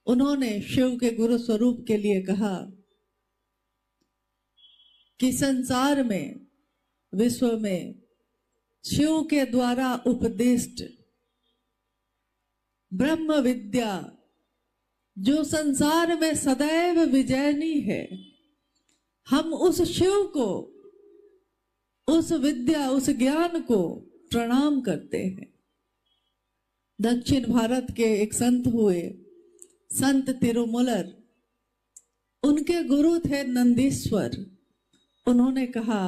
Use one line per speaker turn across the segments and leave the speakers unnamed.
उन्होंने शिव के गुरु स्वरूप के लिए कहा कि संसार में, विश्व में शिव के द्वारा उपदिष्ट ब्रह्म विद्या जो संसार में सदैव विजयनी है, हम उस शिव को, उस विद्या, उस ज्ञान को प्रणाम करते हैं। दक्षिण भारत के एक संत हुए, संत तिरुमूलर, उनके गुरु थे नंदीश्वर। उन्होंने कहा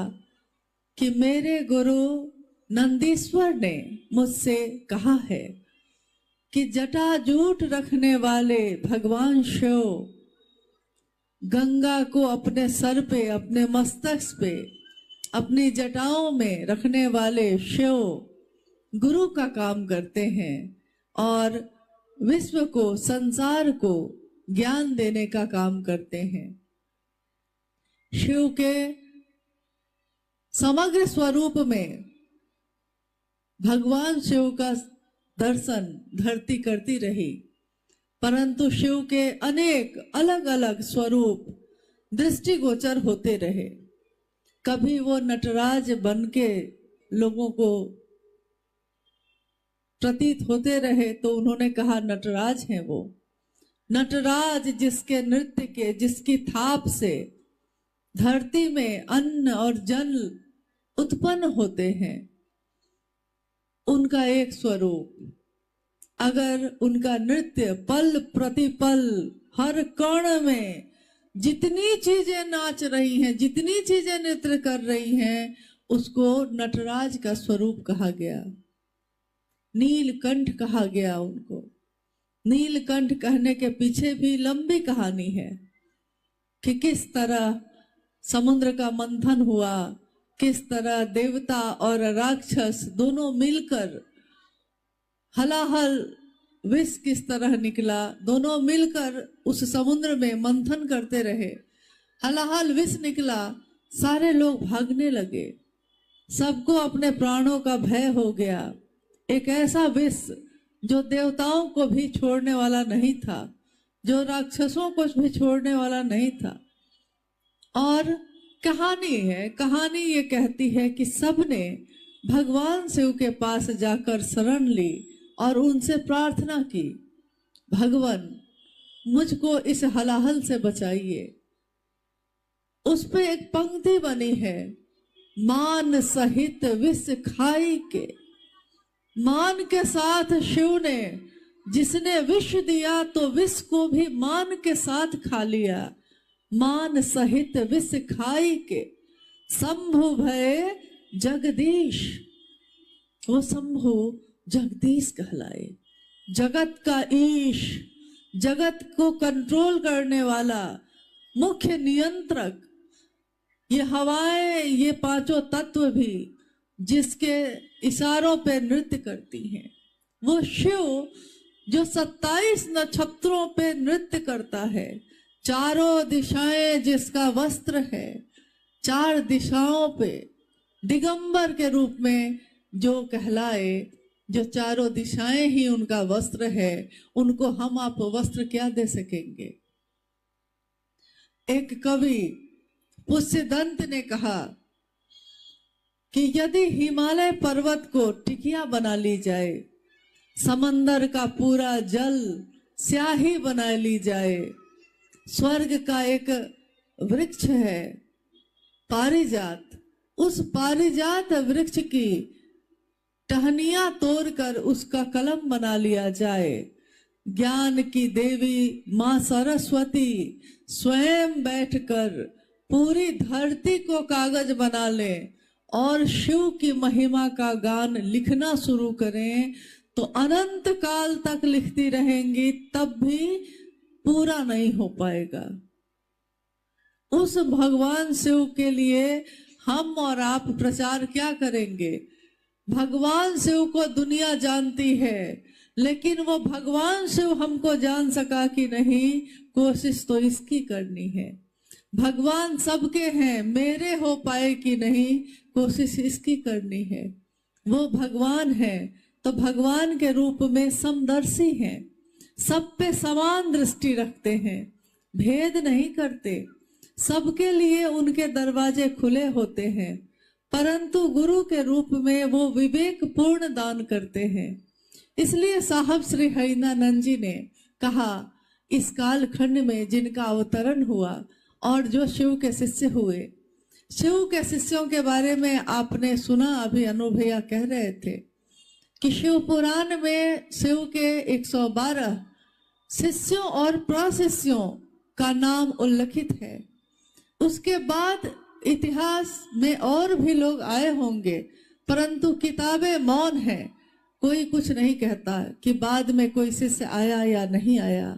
कि मेरे गुरु नंदीश्वर ने मुझसे कहा है कि जटाजूट रखने वाले भगवान शिव, गंगा को अपने सर पे, अपने मस्तक पे, अपनी जटाओं में रखने वाले शिव गुरु का काम करते हैं और विश्व को, संसार को ज्ञान देने का काम करते हैं। शिव के समग्र स्वरूप में भगवान शिव का दर्शन धरती करती रही, परंतु शिव के अनेक अलग अलग स्वरूप दृष्टिगोचर होते रहे। कभी वो नटराज बन के लोगों को प्रतीत होते रहे तो उन्होंने कहा नटराज हैं वो। नटराज जिसके नृत्य के, जिसकी थाप से धरती में अन्न और जल उत्पन्न होते हैं, उनका एक स्वरूप। अगर उनका नृत्य पल प्रतिपल हर कण में जितनी चीजें नाच रही हैं, जितनी चीजें नृत्य कर रही हैं, उसको नटराज का स्वरूप कहा गया। नीलकंठ कहा गया उनको। नीलकंठ कहने के पीछे भी लंबी कहानी है कि किस तरह समुद्र का मंथन हुआ, किस तरह देवता और राक्षस दोनों मिलकर हलाहल विष किस तरह निकला, दोनों मिलकर उस समुद्र में मंथन करते रहे। हलाहल विष निकला, सारे लोग भागने लगे, सबको अपने प्राणों का भय हो गया। एक ऐसा विष जो देवताओं को भी छोड़ने वाला नहीं था, जो राक्षसों को भी छोड़ने वाला नहीं था। और कहानी है, कहानी ये कहती है कि सबने भगवान शिव के पास जाकर शरण ली और उनसे प्रार्थना की, भगवान मुझको इस हलाहल से बचाइए। उस पे एक पंक्ति बनी है, मान सहित विष खाई के। मान के साथ शिव ने, जिसने विष दिया तो विष को भी मान के साथ खा लिया। मान सहित विष खाई के शंभु भय जगदीश। वो शंभु जगदीश कहलाए, जगत का ईश, जगत को कंट्रोल करने वाला, मुख्य नियंत्रक। ये हवाएं, ये पांचों तत्व भी जिसके इशारों पे नृत्य करती हैं, वो शिव जो 27 नक्षत्रों पे नृत्य करता है, चारों दिशाएं जिसका वस्त्र है, 4 दिशाओं पे दिगंबर के रूप में जो कहलाए, जो चारों दिशाएं ही उनका वस्त्र है, उनको हम आप वस्त्र क्या दे सकेंगे। एक कवि पुष्यदंत ने कहा कि यदि हिमालय पर्वत को टिकिया बना ली जाए, समंदर का पूरा जल स्याही बना ली जाए, स्वर्ग का एक वृक्ष है पारिजात, उस पारिजात वृक्ष की टहनियां तोड़कर उसका कलम बना लिया जाए, ज्ञान की देवी मां सरस्वती स्वयं बैठकर पूरी धरती को कागज बना ले और शिव की महिमा का गान लिखना शुरू करें, तो अनंत काल तक लिखती रहेंगी, तब भी पूरा नहीं हो पाएगा। उस भगवान शिव के लिए हम और आप प्रचार क्या करेंगे। भगवान शिव को दुनिया जानती है, लेकिन वो भगवान शिव हमको जान सका कि नहीं, कोशिश तो इसकी करनी है। भगवान सबके हैं, मेरे हो पाए कि नहीं, कोशिश इसकी करनी है। वो भगवान है तो भगवान के रूप में समदर्शी हैं, सब पे समान दृष्टि रखते हैं, भेद नहीं करते, सबके लिए उनके दरवाजे खुले होते हैं, परंतु गुरु के रूप में वो विवेक पूर्ण दान करते हैं। इसलिए साहब श्री हरिनानंद जी ने कहा, इस कालखंड में जिनका अवतरण हुआ और जो शिव के शिष्य हुए, शिव के शिष्यों के बारे में आपने सुना, अभी अनु भैया कह रहे थे कि शिव पुराण में शिव के 112 शिष्यों और प्रशिष्यों का नाम उल्लेखित है। उसके बाद इतिहास में और भी लोग आए होंगे, परंतु किताबें मौन है, कोई कुछ नहीं कहता कि बाद में कोई शिष्य आया या नहीं आया।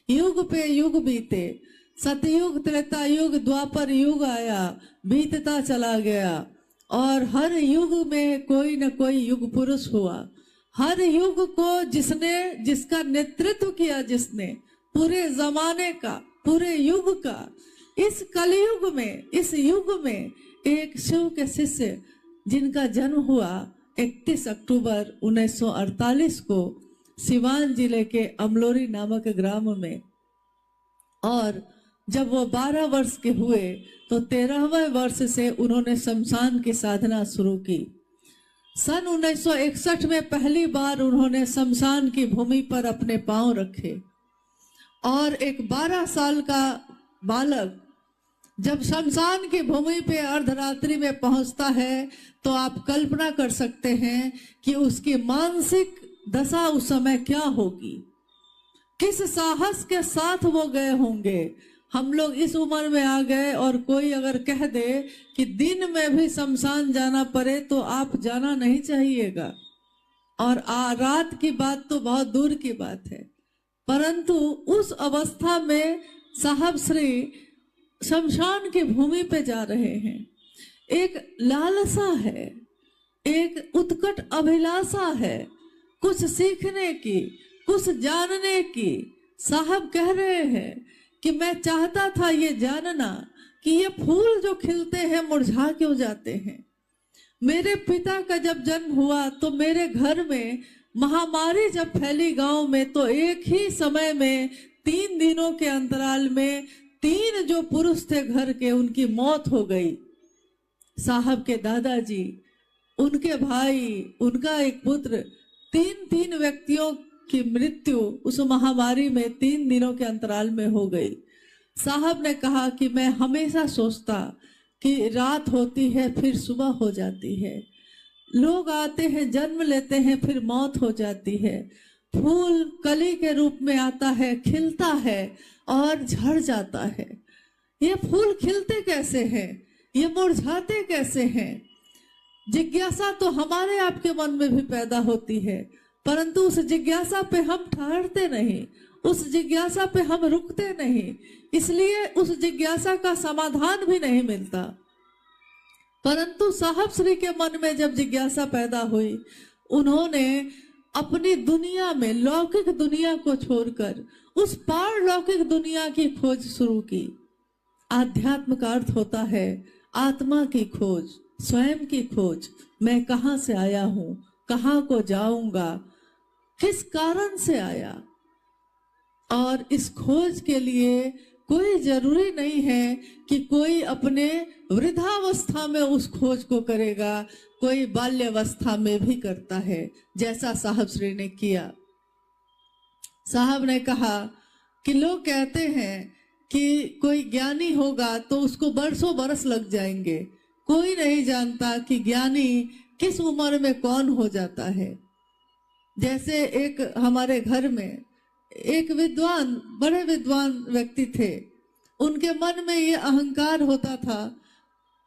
युग पे युग बीते, सतयुग, त्रेता युग, द्वापर युग आया, बीतता चला गया, और हर युग में कोई न कोई युग पुरुष हुआ। हर युग को जिसका नेतृत्व किया, जिसने पूरे जमाने का, पूरे युग का, इस कलयुग में, इस युग में एक शिव के शिष्य जिनका जन्म हुआ 31 अक्टूबर 1948 को सिवान जिले के अमलोरी नामक ग्राम में, और जब वो 12 वर्ष के हुए तो 13वें वर्ष से उन्होंने शमशान की साधना शुरू की। सन 1961 में पहली बार उन्होंने शमशान की भूमि पर अपने पांव रखे, और एक 12 साल का बालक जब शमशान की भूमि पे अर्धरात्रि में पहुंचता है तो आप कल्पना कर सकते हैं कि उसकी मानसिक दशा उस समय क्या होगी, किस साहस के साथ वो गए होंगे। हम लोग इस उम्र में आ गए और कोई अगर कह दे कि दिन में भी शमशान जाना पड़े तो आप जाना नहीं चाहिएगा, और रात की बात तो बहुत दूर की बात है। परंतु उस अवस्था में साहब श्री शमशान की भूमि पे जा रहे हैं। एक लालसा है, एक उत्कट अभिलाषा है कुछ सीखने की, कुछ जानने की। साहब कह रहे हैं कि मैं चाहता था ये जानना कि ये फूल जो खिलते हैं मुरझा क्यों जाते हैं। मेरे पिता का जब जन्म हुआ तो मेरे घर में महामारी जब फैली गांव में, तो एक ही समय में 3 दिनों के अंतराल में 3 जो पुरुष थे घर के, उनकी मौत हो गई। साहब के दादाजी, उनके भाई, उनका एक पुत्र, 3 व्यक्तियों की मृत्यु उस महामारी में 3 दिनों के अंतराल में हो गई। साहब ने कहा कि मैं हमेशा सोचता कि रात होती है फिर सुबह हो जाती है, लोग आते हैं, जन्म लेते हैं, फिर मौत हो जाती है, फूल कली के रूप में आता है, खिलता है और झड़ जाता है। ये फूल खिलते कैसे हैं, ये मुरझाते कैसे हैं? जिज्ञासा तो हमारे आपके मन में भी पैदा होती है, परंतु उस जिज्ञासा पे हम ठहरते नहीं, उस जिज्ञासा पे हम रुकते नहीं, इसलिए उस जिज्ञासा का समाधान भी नहीं मिलता। परंतु साहब श्री के मन में जब जिज्ञासा पैदा हुई, उन्होंने अपनी दुनिया में, लौकिक दुनिया को छोड़कर उस पारलौकिक दुनिया की खोज शुरू की। आध्यात्म का अर्थ होता है आत्मा की खोज, स्वयं की खोज। मैं कहाँ से आया हूँ, कहाँ को जाऊंगा, किस कारण से आया। और इस खोज के लिए कोई जरूरी नहीं है कि कोई अपने वृद्धावस्था में उस खोज को करेगा, कोई बाल्यावस्था में भी करता है, जैसा साहब श्री ने किया। साहब ने कहा कि लोग कहते हैं कि कोई ज्ञानी होगा तो उसको बरसों बरस लग जाएंगे, कोई नहीं जानता कि ज्ञानी किस उम्र में कौन हो जाता है। जैसे एक हमारे घर में एक विद्वान, बड़े विद्वान व्यक्ति थे, उनके मन में ये अहंकार होता था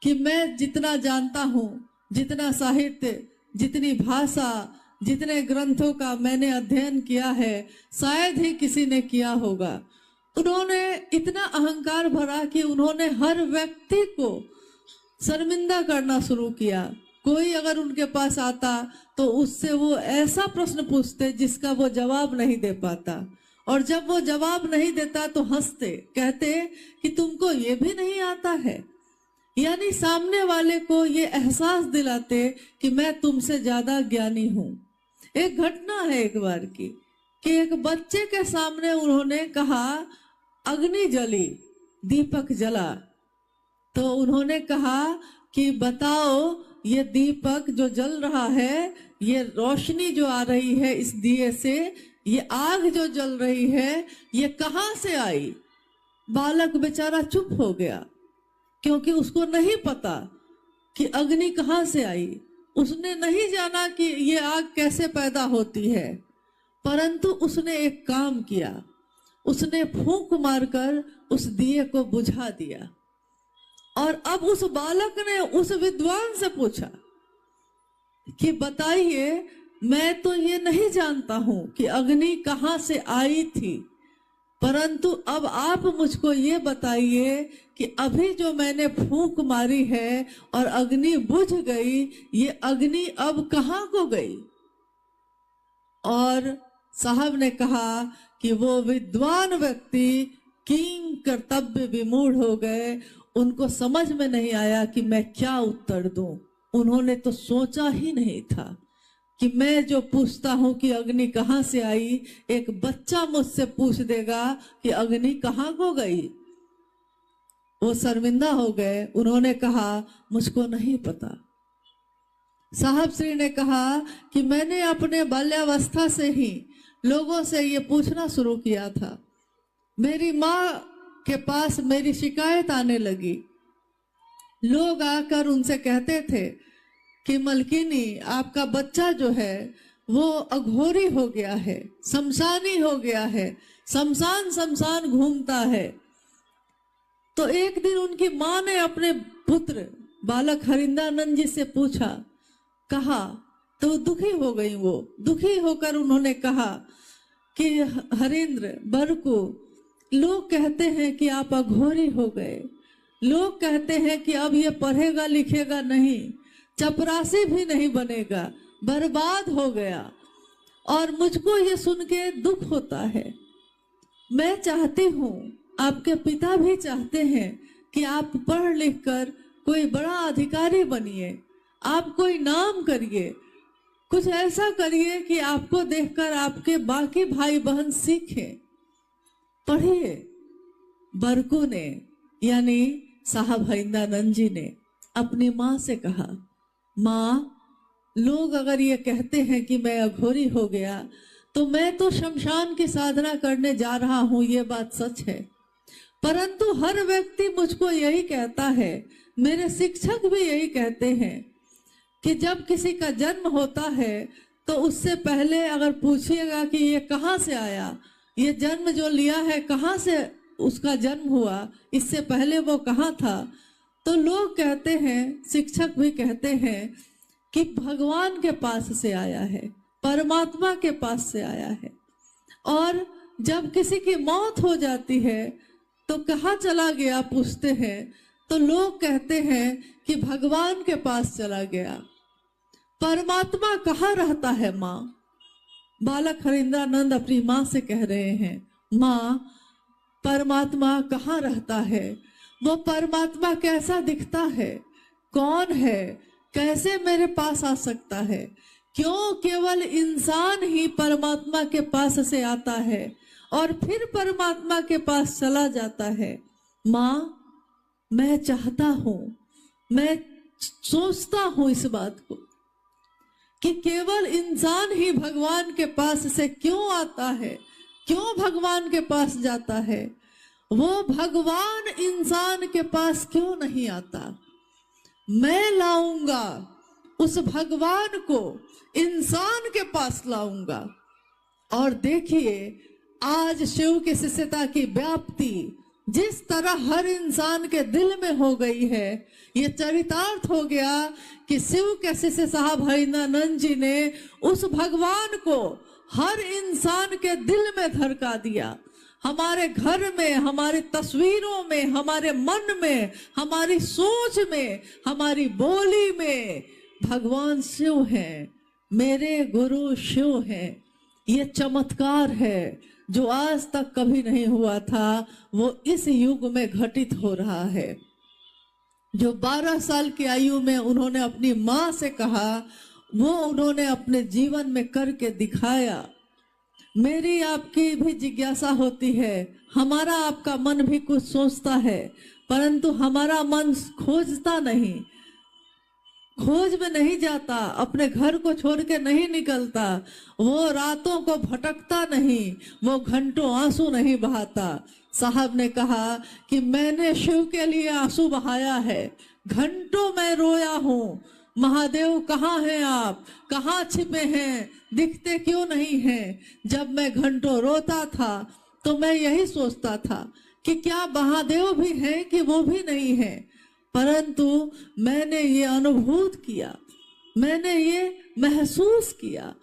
कि मैं जितना जानता हूँ, जितना साहित्य, जितनी भाषा, जितने ग्रंथों का मैंने अध्ययन किया है, शायद ही किसी ने किया होगा। उन्होंने इतना अहंकार भरा कि उन्होंने हर व्यक्ति को शर्मिंदा करना शुरू किया। कोई अगर उनके पास आता तो उससे वो ऐसा प्रश्न पूछते जिसका वो जवाब नहीं दे पाता, और जब वो जवाब नहीं देता तो हंसते, कहते कि तुमको ये भी नहीं आता है। यानी सामने वाले को ये एहसास दिलाते कि मैं तुमसे ज्यादा ज्ञानी हूँ। एक घटना है एक बार की, कि एक बच्चे के सामने उन्होंने कहा अग्नि जली, दीपक जला, तो उन्होंने कहा कि बताओ ये दीपक जो जल रहा है, ये रोशनी जो आ रही है इस दिए से, ये आग जो जल रही है, ये कहाँ से आई? बालक बेचारा चुप हो गया, क्योंकि उसको नहीं पता कि अग्नि कहाँ से आई। उसने नहीं जाना कि ये आग कैसे पैदा होती है, परंतु उसने एक काम किया, उसने फूंक मारकर उस दिए को बुझा दिया। और अब उस बालक ने उस विद्वान से पूछा कि बताइए, मैं तो ये नहीं जानता हूं कि अग्नि कहाँ से आई थी, परंतु अब आप मुझको ये बताइए कि अभी जो मैंने फूंक मारी है और अग्नि बुझ गई, ये अग्नि अब कहाँ को गई? और साहब ने कहा कि वो विद्वान व्यक्ति किंग कर्तव्य विमूढ़ हो गए, उनको समझ में नहीं आया कि मैं क्या उत्तर दूं। उन्होंने तो सोचा ही नहीं था कि मैं जो पूछता हूं कि अग्नि कहाँ से आई, एक बच्चा मुझसे पूछ देगा कि अग्नि कहाँ को गई। वो शर्मिंदा हो गए, उन्होंने कहा मुझको नहीं पता। साहब श्री ने कहा कि मैंने अपने बाल्यावस्था से ही लोगों से ये पूछना शुरू किया था। मेरी माँ के पास मेरी शिकायत आने लगी। लोग आकर उनसे कहते थे कि मलकिनी, आपका बच्चा जो है वो अघोरी हो गया है, शमशानी हो गया है, शमशान घूमता है। तो एक दिन उनकी माँ ने अपने पुत्र बालक हरिंदानंद जी से पूछा, कहा, तो दुखी हो गई। वो दुखी होकर उन्होंने कहा कि हरेंद्र बरकू, लोग कहते हैं कि आप अघोरी हो गए, लोग कहते हैं कि अब ये पढ़ेगा लिखेगा नहीं, चपरासी भी नहीं बनेगा, बर्बाद हो गया। और मुझको ये सुन के दुख होता है। मैं चाहती हूँ, आपके पिता भी चाहते हैं कि आप पढ़ लिख कर कोई बड़ा अधिकारी बनिए, आप कोई नाम करिए, कुछ ऐसा करिए कि आपको देखकर आपके बाकी भाई बहन सीखें। पढ़िए। बरकू ने यानी साहब हरिंदानंद जी ने अपनी माँ से कहा, माँ, लोग अगर ये कहते हैं कि मैं अघोरी हो गया, तो मैं तो शमशान की साधना करने जा रहा हूँ, ये बात सच है। परंतु हर व्यक्ति मुझको यही कहता है, मेरे शिक्षक भी यही कहते हैं कि जब किसी का जन्म होता है तो उससे पहले अगर पूछिएगा कि ये कहाँ से आया, ये जन्म जो लिया है कहाँ से उसका जन्म हुआ, इससे पहले वो कहाँ था, तो लोग कहते हैं, शिक्षक भी कहते हैं कि भगवान के पास से आया है, परमात्मा के पास से आया है। और जब किसी की मौत हो जाती है तो कहाँ चला गया पूछते हैं, तो लोग कहते हैं कि भगवान के पास चला गया। परमात्मा कहाँ रहता है माँ? बालक हरिंद्रानंद अपनी माँ से कह रहे हैं, माँ, परमात्मा कहाँ रहता है? वो परमात्मा कैसा दिखता है? कौन है? कैसे मेरे पास आ सकता है? क्यों केवल इंसान ही परमात्मा के पास से आता है और फिर परमात्मा के पास चला जाता है? माँ, मैं चाहता हूं, मैं सोचता हूं इस बात को कि केवल इंसान ही भगवान के पास से क्यों आता है, क्यों भगवान के पास जाता है? वो भगवान इंसान के पास क्यों नहीं आता? मैं लाऊंगा उस भगवान को, इंसान के पास लाऊंगा। और देखिए, आज शिव की शिष्यता की व्याप्ति जिस तरह हर इंसान के दिल में हो गई है, ये चरितार्थ हो गया कि शिव के शिष्य साहब हरिंदानंद जी ने उस भगवान को हर इंसान के दिल में धड़का दिया। हमारे घर में, हमारे तस्वीरों में, हमारे मन में, हमारी सोच में, हमारी बोली में भगवान शिव हैं, मेरे गुरु शिव हैं। ये चमत्कार है जो आज तक कभी नहीं हुआ था, वो इस युग में घटित हो रहा है। जो 12 साल की आयु में उन्होंने अपनी माँ से कहा, वो उन्होंने अपने जीवन में करके दिखाया। मेरी आपकी भी जिज्ञासा होती है, हमारा आपका मन भी कुछ सोचता है, परंतु हमारा मन खोजता नहीं, खोज में नहीं जाता, अपने घर को छोड़ के नहीं निकलता, वो रातों को भटकता नहीं, वो घंटों आंसू नहीं बहाता। साहब ने कहा कि मैंने शिव के लिए आंसू बहाया है, घंटों मैं रोया हूँ, महादेव कहाँ हैं आप, कहाँ छिपे हैं, दिखते क्यों नहीं हैं। जब मैं घंटों रोता था तो मैं यही सोचता था कि क्या महादेव भी हैं कि वो भी नहीं है, परंतु मैंने ये अनुभूत किया, मैंने ये महसूस किया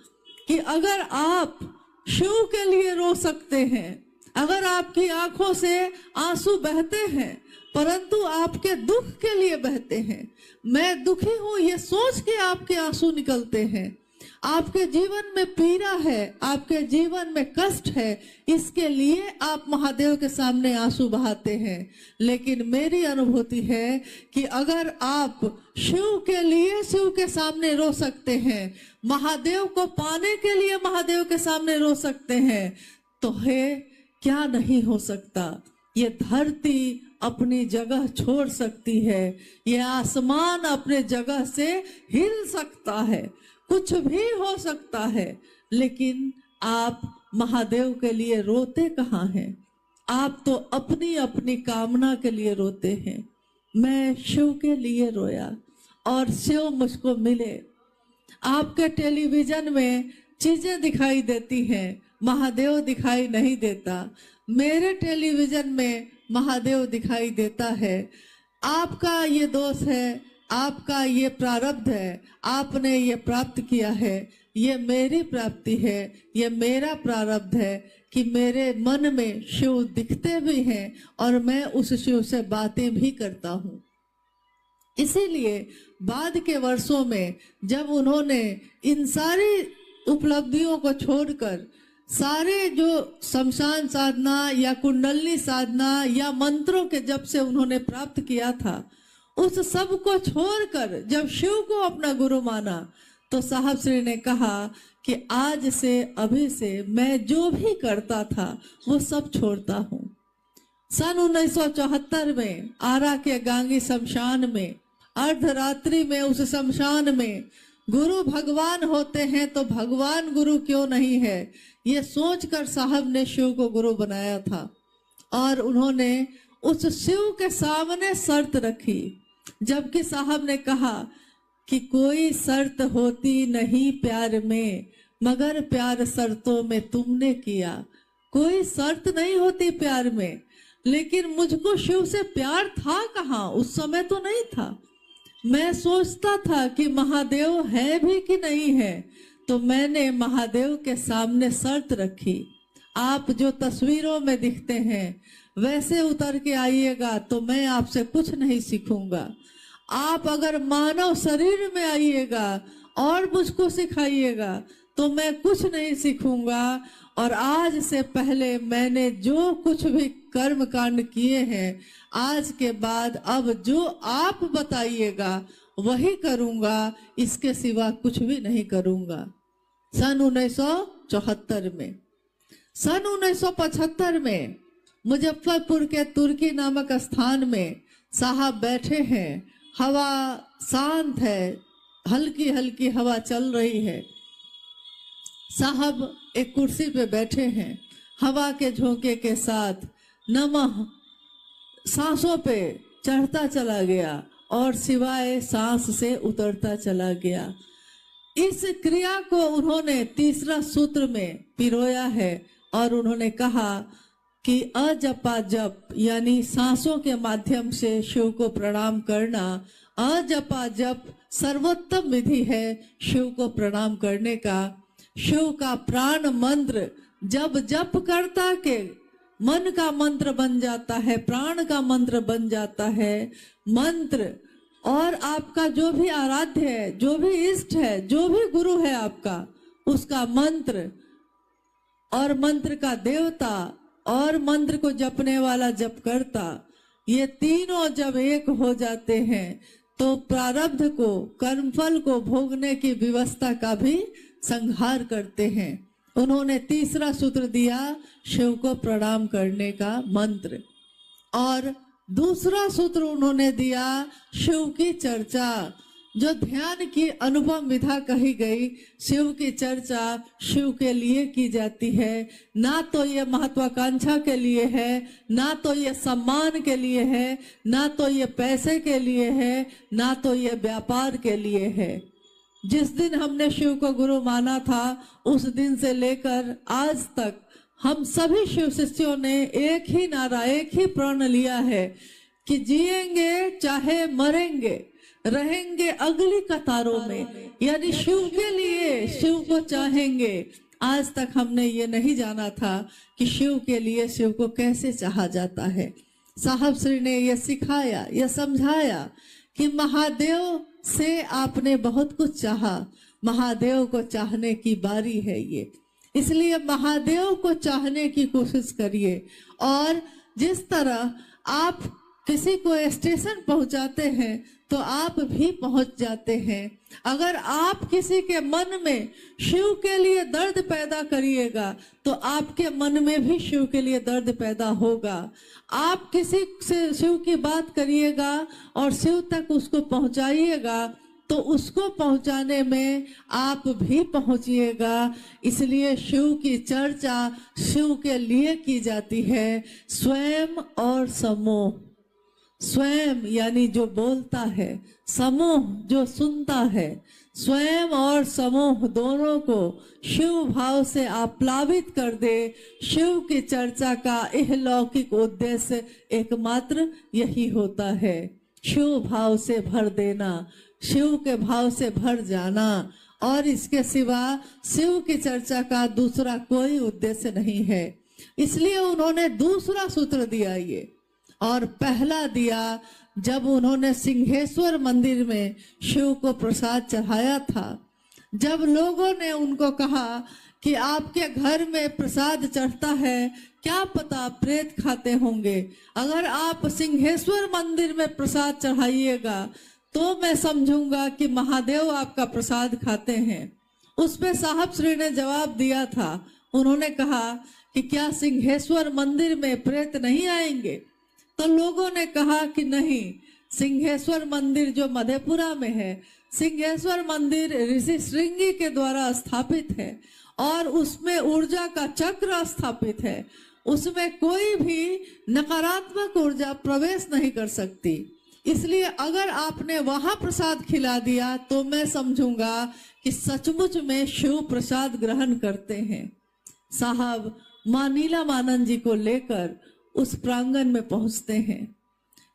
कि अगर आप शिव के लिए रो सकते हैं, अगर आपकी आंखों से आंसू बहते हैं, परंतु आपके दुख के लिए बहते हैं, मैं दुखी हूं ये सोच के आपके आंसू निकलते हैं, आपके जीवन में पीड़ा है, आपके जीवन में कष्ट है, इसके लिए आप महादेव के सामने आंसू बहाते हैं। लेकिन मेरी अनुभूति है कि अगर आप शिव के लिए शिव के सामने रो सकते हैं, महादेव को पाने के लिए महादेव के सामने रो सकते हैं, तो है क्या नहीं हो सकता। ये धरती अपनी जगह छोड़ सकती है, ये आसमान अपने जगह से हिल सकता है, कुछ भी हो सकता है, लेकिन आप महादेव के लिए रोते कहाँ हैं। आप तो अपनी अपनी कामना के लिए रोते हैं। मैं शिव के लिए रोया और शिव मुझको मिले। आपके टेलीविजन में चीजें दिखाई देती हैं, महादेव दिखाई नहीं देता। मेरे टेलीविजन में महादेव दिखाई देता है। आपका ये दोष है, आपका ये प्रारब्ध है, आपने ये प्राप्त किया है, ये मेरी प्राप्ति है, ये मेरा प्रारब्ध है कि मेरे मन में शिव दिखते भी हैं और मैं उस शिव से बातें भी करता हूँ। इसीलिए बाद के वर्षों में जब उन्होंने इन सारी उपलब्धियों को छोड़कर सारे जो शमशान साधना या कुंडलनी साधना या मंत्रों के जप से उन्होंने प्राप्त किया था, उस सब को छोड़कर जब शिव को अपना गुरु माना, तो साहब श्री ने कहा कि आज से अभी से मैं जो भी करता था वो सब छोड़ता हूँ। सन 1974 में आरा के गांगी शमशान में अर्धरात्रि में उस शमशान में गुरु भगवान होते हैं तो भगवान गुरु क्यों नहीं है, ये सोचकर साहब ने शिव को गुरु बनाया था। और उन्होंने उस शिव के सामने शर्त रखी, जबकि साहब ने कहा कि कोई शर्त होती नहीं प्यार में, मगर प्यार शर्तों में तुमने किया। कोई शर्त नहीं होती प्यार में, लेकिन मुझको शिव से प्यार था कहाँ, उस समय तो नहीं था। मैं सोचता था कि महादेव है भी कि नहीं है, तो मैंने महादेव के सामने शर्त रखी, आप जो तस्वीरों में दिखते हैं वैसे उतर के आइएगा तो मैं आपसे कुछ नहीं सीखूंगा। आप अगर मानव शरीर में आइएगा और मुझको सिखाइएगा तो मैं कुछ नहीं सीखूंगा। और आज से पहले मैंने जो कुछ भी कर्म कांड किए हैं, आज के बाद अब जो आप बताइएगा वही करूंगा, इसके सिवा कुछ भी नहीं करूंगा। सन 1974 में, सन 1975 में मुजफ्फरपुर के तुर्की नामक स्थान में साहब बैठे हैं, हवा शांत है, हल्की हल्की हवा चल रही है। साहब एक कुर्सी पे बैठे हैं, हवा के झोंके के साथ नमः सांसों पे चढ़ता चला गया और सिवाय सांस से उतरता चला गया। इस क्रिया को उन्होंने तीसरा सूत्र में पिरोया है और उन्होंने कहा कि अजपा जप यानी सांसों के माध्यम से शिव को प्रणाम करना, अजपा जप सर्वोत्तम विधि है शिव को प्रणाम करने का। शिव का प्राण मंत्र जब जप करता के मन का मंत्र बन जाता है, प्राण का मंत्र बन जाता है। मंत्र और आपका जो भी आराध्य है, जो भी इष्ट है, जो भी गुरु है आपका, उसका मंत्र और मंत्र का देवता और मंत्र को जपने वाला जप करता, ये तीनों जब एक हो जाते हैं तो प्रारब्ध को, कर्मफल को भोगने की व्यवस्था का भी संहार करते हैं। उन्होंने तीसरा सूत्र दिया शिव को प्रणाम करने का मंत्र, और दूसरा सूत्र उन्होंने दिया शिव की चर्चा, जो ध्यान की अनुपम विधा कही गई। शिव की चर्चा शिव के लिए की जाती है, ना तो ये महत्वाकांक्षा के लिए है, ना तो ये सम्मान के लिए है, ना तो ये पैसे के लिए है, ना तो ये व्यापार के लिए है। जिस दिन हमने शिव को गुरु माना था, उस दिन से लेकर आज तक हम सभी शिव शिष्यों ने एक ही नारा, एक ही प्रण लिया है कि जिएंगे चाहे मरेंगे, रहेंगे अगली कतारों में, यानी शिव के लिए, शिव को चाहेंगे। आज तक हमने ये नहीं जाना था कि शिव के लिए शिव को कैसे चाहा जाता है। साहब श्री ने यह सिखाया, यह समझाया कि महादेव से आपने बहुत कुछ चाहा, महादेव को चाहने की बारी है ये, इसलिए महादेव को चाहने की कोशिश करिए। और जिस तरह आप किसी को स्टेशन पहुंचाते हैं तो आप भी पहुंच जाते हैं। अगर आप किसी के मन में शिव के लिए दर्द पैदा करिएगा तो आपके मन में भी शिव के लिए दर्द पैदा होगा। आप किसी से शिव की बात करिएगा और शिव तक उसको पहुंचाइएगा तो उसको पहुंचाने में आप भी पहुंचिएगा। इसलिए शिव की चर्चा शिव के लिए की जाती है। स्वयं और समूह, स्वयं यानी जो बोलता है, समूह जो सुनता है। स्वयं और समूह दोनों को शिव भाव से आप्लावित कर दे। शिव की चर्चा का इहलौकिक उद्देश्य एकमात्र यही होता है, शिव भाव से भर देना, शिव के भाव से भर जाना, और इसके सिवा शिव की चर्चा का दूसरा कोई उद्देश्य नहीं है। इसलिए उन्होंने दूसरा सूत्र दिया ये, और पहला दिया जब उन्होंने सिंहेश्वर मंदिर में शिव को प्रसाद चढ़ाया था। जब लोगों ने उनको कहा कि आपके घर में प्रसाद चढ़ता है, क्या पता प्रेत खाते होंगे, अगर आप सिंहेश्वर मंदिर में प्रसाद चढ़ाइएगा तो मैं समझूंगा कि महादेव आपका प्रसाद खाते हैं। उस पे साहब श्री ने जवाब दिया था, उन्होंने कहा कि क्या सिंहेश्वर मंदिर में प्रेत नहीं आएंगे? तो लोगों ने कहा कि नहीं, सिंहेश्वर मंदिर जो मधेपुरा में है, सिंहेश्वर मंदिर ऋषि श्रृंगी के द्वारा स्थापित है और उसमें ऊर्जा का चक्र स्थापित है, उसमें कोई भी नकारात्मक ऊर्जा प्रवेश नहीं कर सकती। इसलिए अगर आपने वहां प्रसाद खिला दिया तो मैं समझूंगा कि सचमुच में शिव प्रसाद ग्रहण करते हैं। साहब मां नीलामानंद जी को लेकर उस प्रांगण में पहुंचते हैं।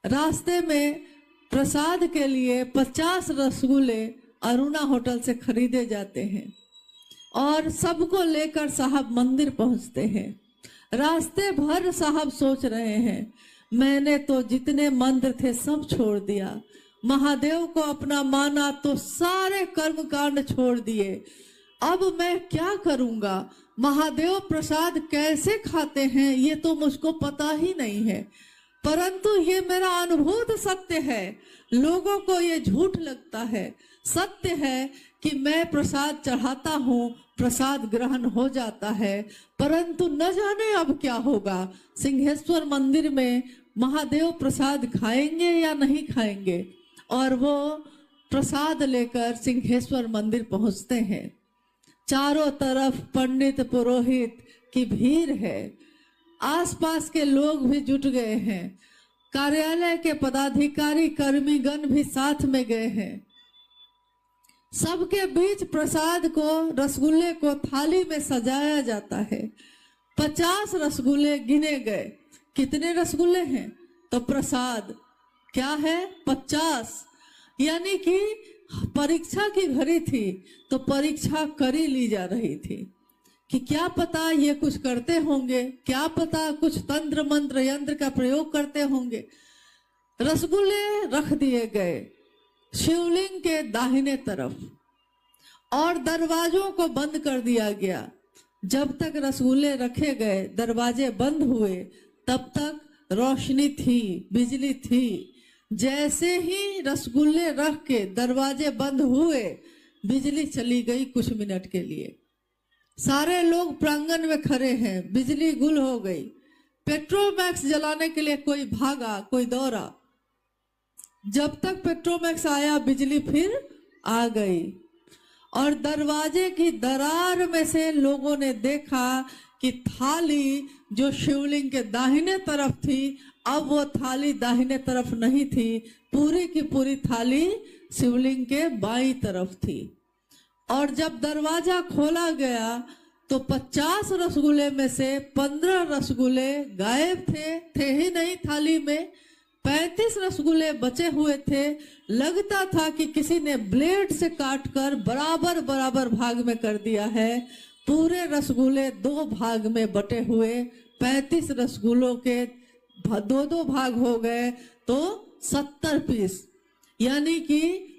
रास्ते में प्रसाद के लिए 50 रसगुल्ले अरुणा होटल से खरीदे जाते हैं और सबको लेकर साहब मंदिर पहुंचते हैं। रास्ते भर साहब सोच रहे हैं, मैंने तो जितने मंत्र थे सब छोड़ दिया, महादेव को अपना माना तो सारे कर्म कांड छोड़ दिए, अब मैं क्या करूंगा? महादेव प्रसाद कैसे खाते हैं ये तो मुझको पता ही नहीं है, परंतु ये मेरा अनुभूत सत्य है। लोगों को ये झूठ लगता है, सत्य है कि मैं प्रसाद चढ़ाता हूँ, प्रसाद ग्रहण हो जाता है, परंतु न जाने अब क्या होगा। सिंहेश्वर मंदिर में महादेव प्रसाद खाएंगे या नहीं खाएंगे? और वो प्रसाद लेकर सिंहेश्वर मंदिर पहुंचते हैं। चारों तरफ पंडित पुरोहित की भीड़ है, आसपास के लोग भी जुट गए हैं, कार्यालय के पदाधिकारी कर्मीगण भी साथ में गए हैं। सबके बीच प्रसाद को, रसगुल्ले को थाली में सजाया जाता है। 50 रसगुल्ले गिने गए। कितने रसगुल्ले हैं? तो प्रसाद क्या है? 50। यानी कि परीक्षा की घड़ी थी तो परीक्षा करी ली जा रही थी कि क्या पता ये कुछ करते होंगे, क्या पता कुछ तंत्र मंत्र यंत्र का प्रयोग करते होंगे। रसगुल्ले रख दिए गए शिवलिंग के दाहिने तरफ और दरवाजों को बंद कर दिया गया। जब तक रसगुल्ले रखे गए, दरवाजे बंद हुए, तब तक रोशनी थी, बिजली थी। जैसे ही रसगुल्ले रख के दरवाजे बंद हुए, बिजली चली गई कुछ मिनट के लिए। सारे लोग प्रांगण में खड़े हैं, बिजली गुल हो गई। पेट्रोमैक्स जलाने के लिए कोई भागा, कोई दौड़ा। जब तक पेट्रोमैक्स आया, बिजली फिर आ गई और दरवाजे की दरार में से लोगों ने देखा कि थाली जो शिवलिंग के दाहिने तरफ थी, अब वो थाली दाहिने तरफ नहीं थी, पूरी की पूरी थाली शिवलिंग के बाईं तरफ थी। और जब दरवाजा खोला गया तो 50 रसगुल्ले में से 15 रसगुल्ले गायब थे ही नहीं थाली में। 35 रसगुल्ले बचे हुए थे। लगता था कि किसी ने ब्लेड से काटकर बराबर बराबर भाग में कर दिया है। पूरे रसगुल्ले 2 भाग में बटे हुए, 35 रसगुल्लों के 2-2 भाग हो गए तो 70 पीस। यानी कि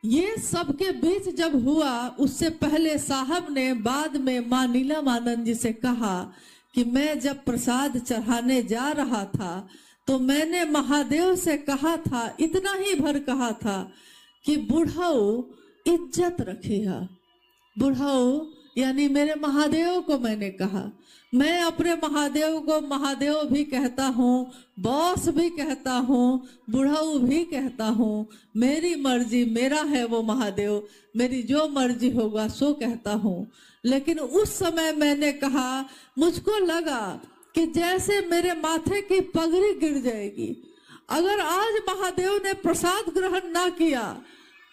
ये सबके बीच जब हुआ, उससे पहले साहब ने बाद में मां नीलमानंद जी से कहा कि मैं जब प्रसाद चढ़ाने जा रहा था तो मैंने महादेव से कहा था, इतना ही भर कहा था कि बुढ़ाऊ इज्जत रखिए। बुढ़ाऊ यानी मेरे महादेव को मैंने कहा। मैं अपने महादेव को महादेव भी कहता हूँ, बॉस भी कहता हूँ, बुढ़ाऊ भी कहता हूँ। मेरी मर्जी, मेरा है वो महादेव, मेरी जो मर्जी होगा सो कहता हूँ। लेकिन उस समय मैंने कहा, मुझको लगा कि जैसे मेरे माथे की पगड़ी गिर जाएगी। अगर आज महादेव ने प्रसाद ग्रहण ना किया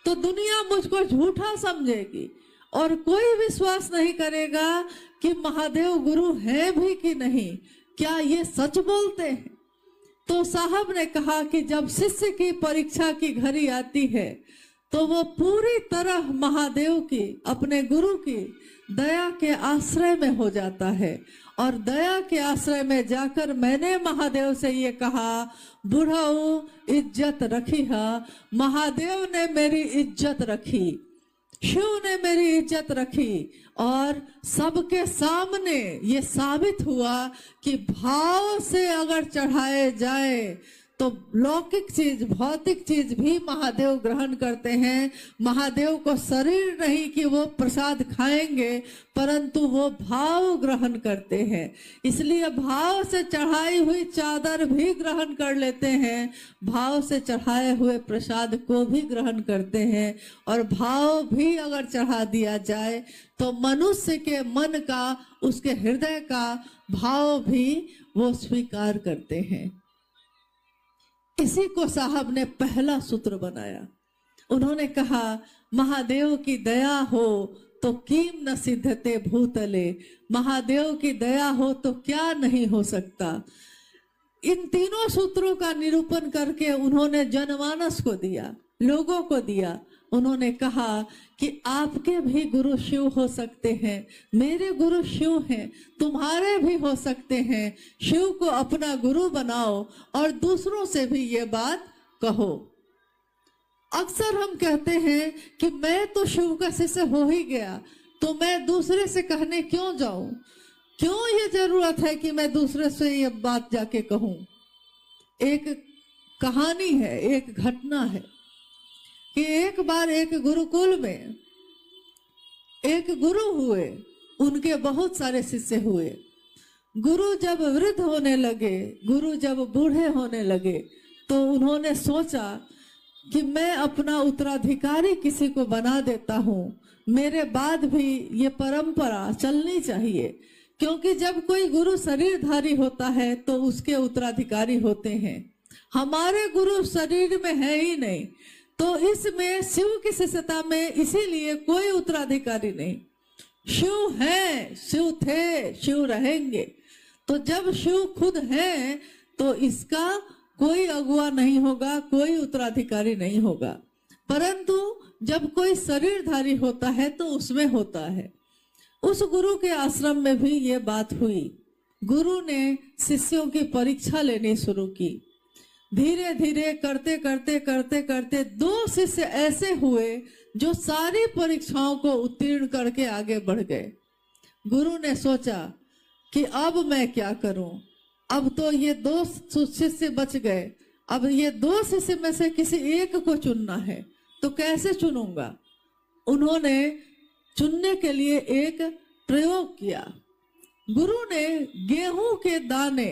तो दुनिया मुझको झूठा समझेगी और कोई विश्वास नहीं करेगा कि महादेव गुरु है भी कि नहीं, क्या ये सच बोलते हैं। तो साहब ने कहा कि जब शिष्य की परीक्षा की घड़ी आती है तो वो पूरी तरह महादेव की, अपने गुरु की दया के आश्रय में हो जाता है। और दया के आश्रय में जाकर मैंने महादेव से ये कहा, बुढ़ाऊ इज्जत रखी है। महादेव ने मेरी इज्जत रखी, शिव ने मेरी इज्जत रखी और सबके सामने ये साबित हुआ कि भाव से अगर चढ़ाए जाए तो लौकिक चीज, भौतिक चीज भी महादेव ग्रहण करते हैं। महादेव को शरीर नहीं कि वो प्रसाद खाएंगे, परंतु वो भाव ग्रहण करते हैं। इसलिए भाव से चढ़ाई हुई चादर भी ग्रहण कर लेते हैं, भाव से चढ़ाए हुए प्रसाद को भी ग्रहण करते हैं। और भाव भी अगर चढ़ा दिया जाए तो मनुष्य के मन का, उसके हृदय का भाव भी वो स्वीकार करते हैं। इसी को साहब ने पहला सूत्र बनाया। उन्होंने कहा, महादेव की दया हो तो किम न सिद्धते भूतले। महादेव की दया हो तो क्या नहीं हो सकता। इन तीनों सूत्रों का निरूपण करके उन्होंने जनमानस को दिया, लोगों को दिया। उन्होंने कहा कि आपके भी गुरु शिव हो सकते हैं, मेरे गुरु शिव हैं, तुम्हारे भी हो सकते हैं। शिव को अपना गुरु बनाओ और दूसरों से भी ये बात कहो। अक्सर हम कहते हैं कि मैं तो शिव का शिष्य हो ही गया, तो मैं दूसरे से कहने क्यों जाऊं, क्यों ये जरूरत है कि मैं दूसरे से ये बात जाके कहूं। एक कहानी है, एक घटना है कि एक बार एक गुरुकुल में एक गुरु हुए, उनके बहुत सारे शिष्य हुए। गुरु जब वृद्ध होने लगे, गुरु जब बूढ़े होने लगे, तो उन्होंने सोचा कि मैं अपना उत्तराधिकारी किसी को बना देता हूँ, मेरे बाद भी ये परंपरा चलनी चाहिए। क्योंकि जब कोई गुरु शरीरधारी होता है तो उसके उत्तराधिकारी होते हैं। हमारे गुरु शरीर में है ही नहीं, तो इसमें शिव की शिष्यता में इसीलिए कोई उत्तराधिकारी नहीं। शिव है, शिव थे, शिव रहेंगे। तो जब शिव खुद है तो इसका कोई अगुआ नहीं होगा, कोई उत्तराधिकारी नहीं होगा। परंतु जब कोई शरीरधारी होता है तो उसमें होता है। उस गुरु के आश्रम में भी ये बात हुई। गुरु ने शिष्यों की परीक्षा लेनी शुरू की। धीरे धीरे करते करते करते करते 2 शिष्य ऐसे हुए जो सारी परीक्षाओं को उत्तीर्ण करके आगे बढ़ गए। गुरु ने सोचा कि अब मैं क्या करूं, अब तो ये 2 शिष्य बच गए, अब ये 2 शिष्य में से किसी एक को चुनना है, तो कैसे चुनूंगा। उन्होंने चुनने के लिए एक प्रयोग किया। गुरु ने गेहूं के दाने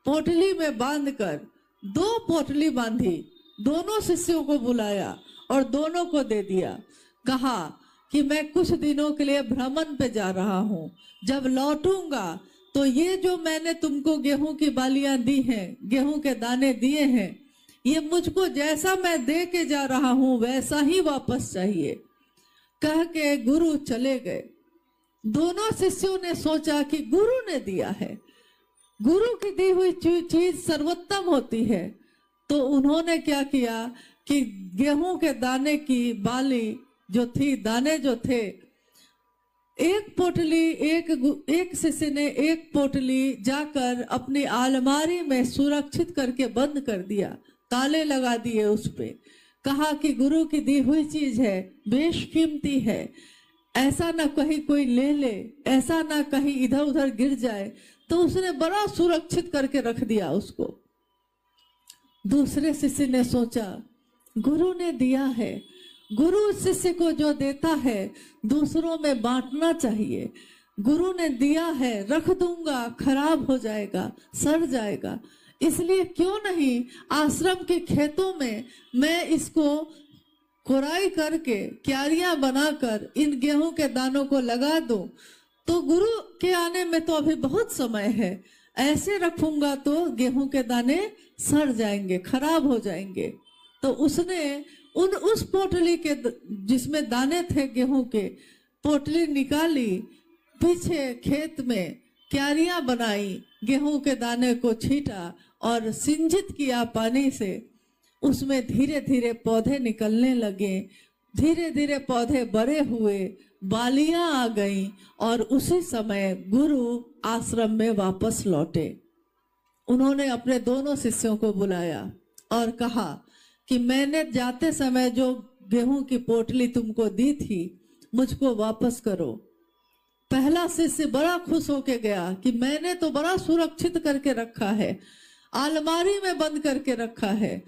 पोटली में बांधकर 2 पोटली बांधी, दोनों शिष्यों को बुलाया और दोनों को दे दिया। कहा कि मैं कुछ दिनों के लिए भ्रमण पे जा रहा हूँ, जब लौटूंगा तो ये जो मैंने तुमको गेहूं की बालियां दी हैं, गेहूं के दाने दिए हैं, ये मुझको जैसा मैं दे के जा रहा हूं वैसा ही वापस चाहिए। कह के गुरु चले गए। दोनों शिष्यों ने सोचा कि गुरु ने दिया है, गुरु की दी हुई चीज सर्वोत्तम होती है। तो उन्होंने क्या किया कि गेहूं के दाने की बाली जो थी, दाने जो थे, एक पोटली, एक शिष्य ने एक पोटली जाकर अपनी अलमारी में सुरक्षित करके बंद कर दिया, ताले लगा दिए उस पे। कहा कि गुरु की दी हुई चीज है, बेशकीमती है, ऐसा ना कहीं कोई ले ले, ऐसा ना कहीं इधर उधर गिर जाए। तो उसने बड़ा सुरक्षित करके रख दिया उसको। दूसरे शिष्य ने सोचा गुरु ने दिया है, गुरु शिष्य को जो देता है दूसरों में बांटना चाहिए। गुरु ने दिया है, रख दूंगा, खराब हो जाएगा, सड़ जाएगा, इसलिए क्यों नहीं आश्रम के खेतों में मैं इसको कोराई करके क्यारियां बनाकर इन गेहूं के दानों को लगा दूं। तो गुरु के आने में तो अभी बहुत समय है, ऐसे रखूंगा तो गेहूं के दाने सड़ जाएंगे, खराब हो जाएंगे। तो उसने उस पोटली के जिसमें दाने थे गेहूं के, पोटली निकाली, पीछे खेत में क्यारियां बनाई, गेहूं के दाने को छीटा और सिंचित किया पानी से। उसमें धीरे धीरे पौधे निकलने लगे, धीरे धीरे पौधे बड़े हुए, बालियां आ गईं और उसी समय गुरु आश्रम में वापस लौटे। उन्होंने अपने दोनों शिष्यों को बुलाया और कहा कि मैंने जाते समय जो गेहूं की पोटली तुमको दी थी मुझको वापस करो। पहला शिष्य बड़ा खुश होके गया कि मैंने तो बड़ा सुरक्षित करके रखा है, अलमारी में बंद करके रखा है।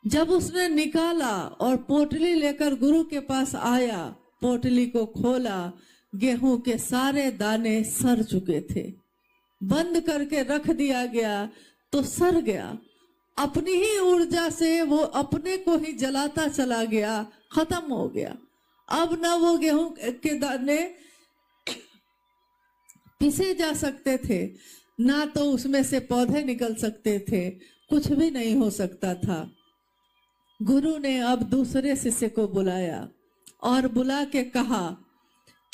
जब उसने निकाला और पोटली लेकर गुरु के पास आया, पोटली को खोला, गेहूं के सारे दाने सड़ चुके थे। बंद करके रख दिया गया तो सड़ गया। अपनी ही ऊर्जा से वो अपने को ही जलाता चला गया, खत्म हो गया। अब ना वो गेहूं के दाने पीसे जा सकते थे, ना तो उसमें से पौधे निकल सकते थे, कुछ भी नहीं हो सकता था। गुरु ने अब दूसरे शिष्य को बुलाया और बुला के कहा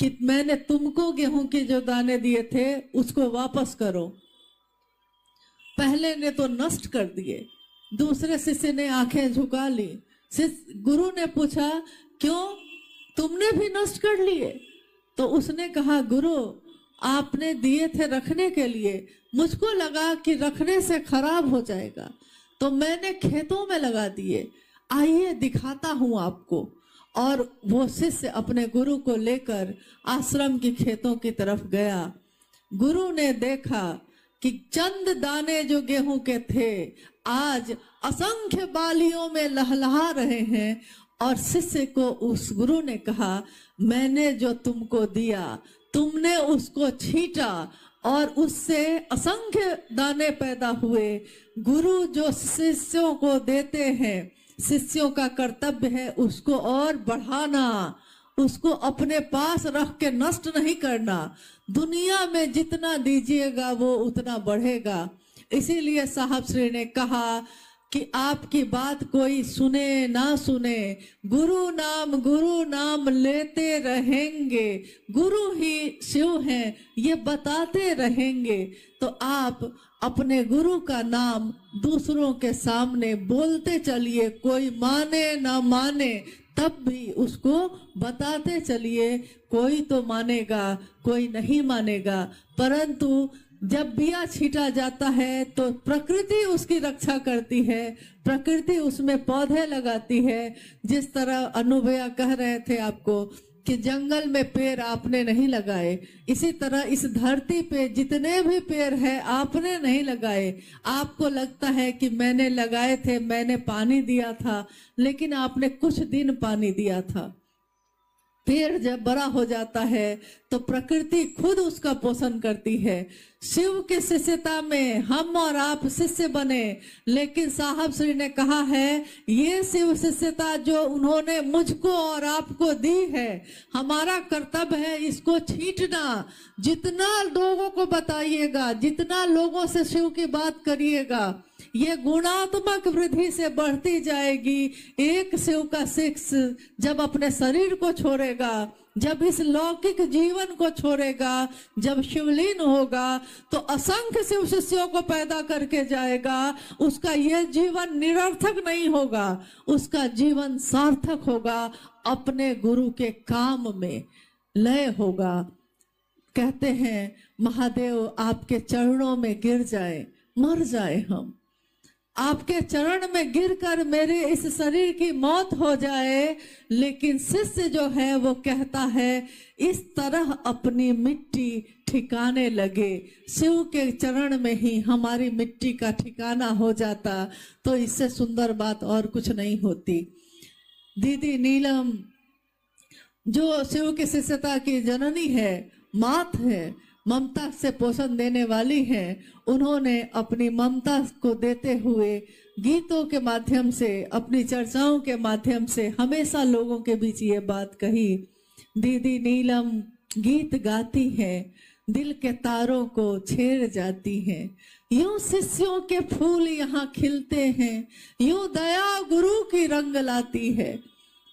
कि मैंने तुमको गेहूं के जो दाने दिए थे उसको वापस करो। पहले ने तो नष्ट कर दिए, दूसरे शिष्य ने आंखें झुका ली। गुरु ने पूछा क्यों, तुमने भी नष्ट कर लिए? तो उसने कहा गुरु आपने दिए थे रखने के लिए, मुझको लगा कि रखने से खराब हो जाएगा तो मैंने खेतों में लगा दिए, आइए दिखाता हूं आपको। और वो शिष्य अपने गुरु को लेकर आश्रम की खेतों की तरफ गया। गुरु ने देखा कि चंद दाने जो गेहूं के थे आज असंख्य बालियों में लहलहा रहे हैं। और शिष्य को उस गुरु ने कहा मैंने जो तुमको दिया तुमने उसको छीटा और उससे असंख्य दाने पैदा हुए। गुरु जो शिष्यों को देते हैं, शिष्यों का कर्तव्य है उसको और बढ़ाना, उसको अपने पास रख के नष्ट नहीं करना। दुनिया में जितना दीजिएगा वो उतना बढ़ेगा। इसीलिए साहब श्री ने कहा कि आपकी बात कोई सुने ना सुने, गुरु नाम लेते रहेंगे, गुरु ही शिव हैं ये बताते रहेंगे। तो आप अपने गुरु का नाम दूसरों के सामने बोलते चलिए, कोई माने ना माने तब भी उसको बताते चलिए। कोई तो मानेगा, कोई नहीं मानेगा, परंतु जब बिया छीटा जाता है तो प्रकृति उसकी रक्षा करती है, प्रकृति उसमें पौधे लगाती है। जिस तरह अनुभया कह रहे थे आपको कि जंगल में पेड़ आपने नहीं लगाए, इसी तरह इस धरती पे जितने भी पेड़ हैं आपने नहीं लगाए। आपको लगता है कि मैंने लगाए थे, मैंने पानी दिया था, लेकिन आपने कुछ दिन पानी दिया था। पेड़ जब बड़ा हो जाता है तो प्रकृति खुद उसका पोषण करती है। शिव के शिष्यता में हम और आप शिष्य बने, लेकिन साहब श्री ने कहा है ये शिव शिष्यता जो उन्होंने मुझको और आपको दी है, हमारा कर्तव्य है इसको छींटना। जितना लोगों को बताइएगा, जितना लोगों से शिव की बात करिएगा, ये गुणात्मक वृद्धि से बढ़ती जाएगी। एक शिव का शिष्य जब अपने शरीर को छोड़ेगा, जब इस लौकिक जीवन को छोड़ेगा, जब शिवलीन होगा, तो असंख्य शिव शिष्यों को पैदा करके जाएगा। उसका यह जीवन निरर्थक नहीं होगा, उसका जीवन सार्थक होगा, अपने गुरु के काम में लय होगा। कहते हैं महादेव आपके चरणों में गिर जाए, मर जाए हम, आपके चरण में गिरकर मेरे इस शरीर की मौत हो जाए, लेकिन शिष्य जो है वो कहता है इस तरह अपनी मिट्टी ठिकाने लगे। शिव के चरण में ही हमारी मिट्टी का ठिकाना हो जाता तो इससे सुंदर बात और कुछ नहीं होती। दीदी नीलम जो शिव की शिष्यता की जननी है, मात है, ममता से पोषण देने वाली है, उन्होंने अपनी ममता को देते हुए गीतों के माध्यम से, अपनी चर्चाओं के माध्यम से हमेशा लोगों के बीच ये बात कही। दीदी नीलम गीत गाती है, दिल के तारों को छेड़ जाती है। यूं शिष्यों के फूल यहाँ खिलते हैं, यूं दया गुरु की रंग लाती है।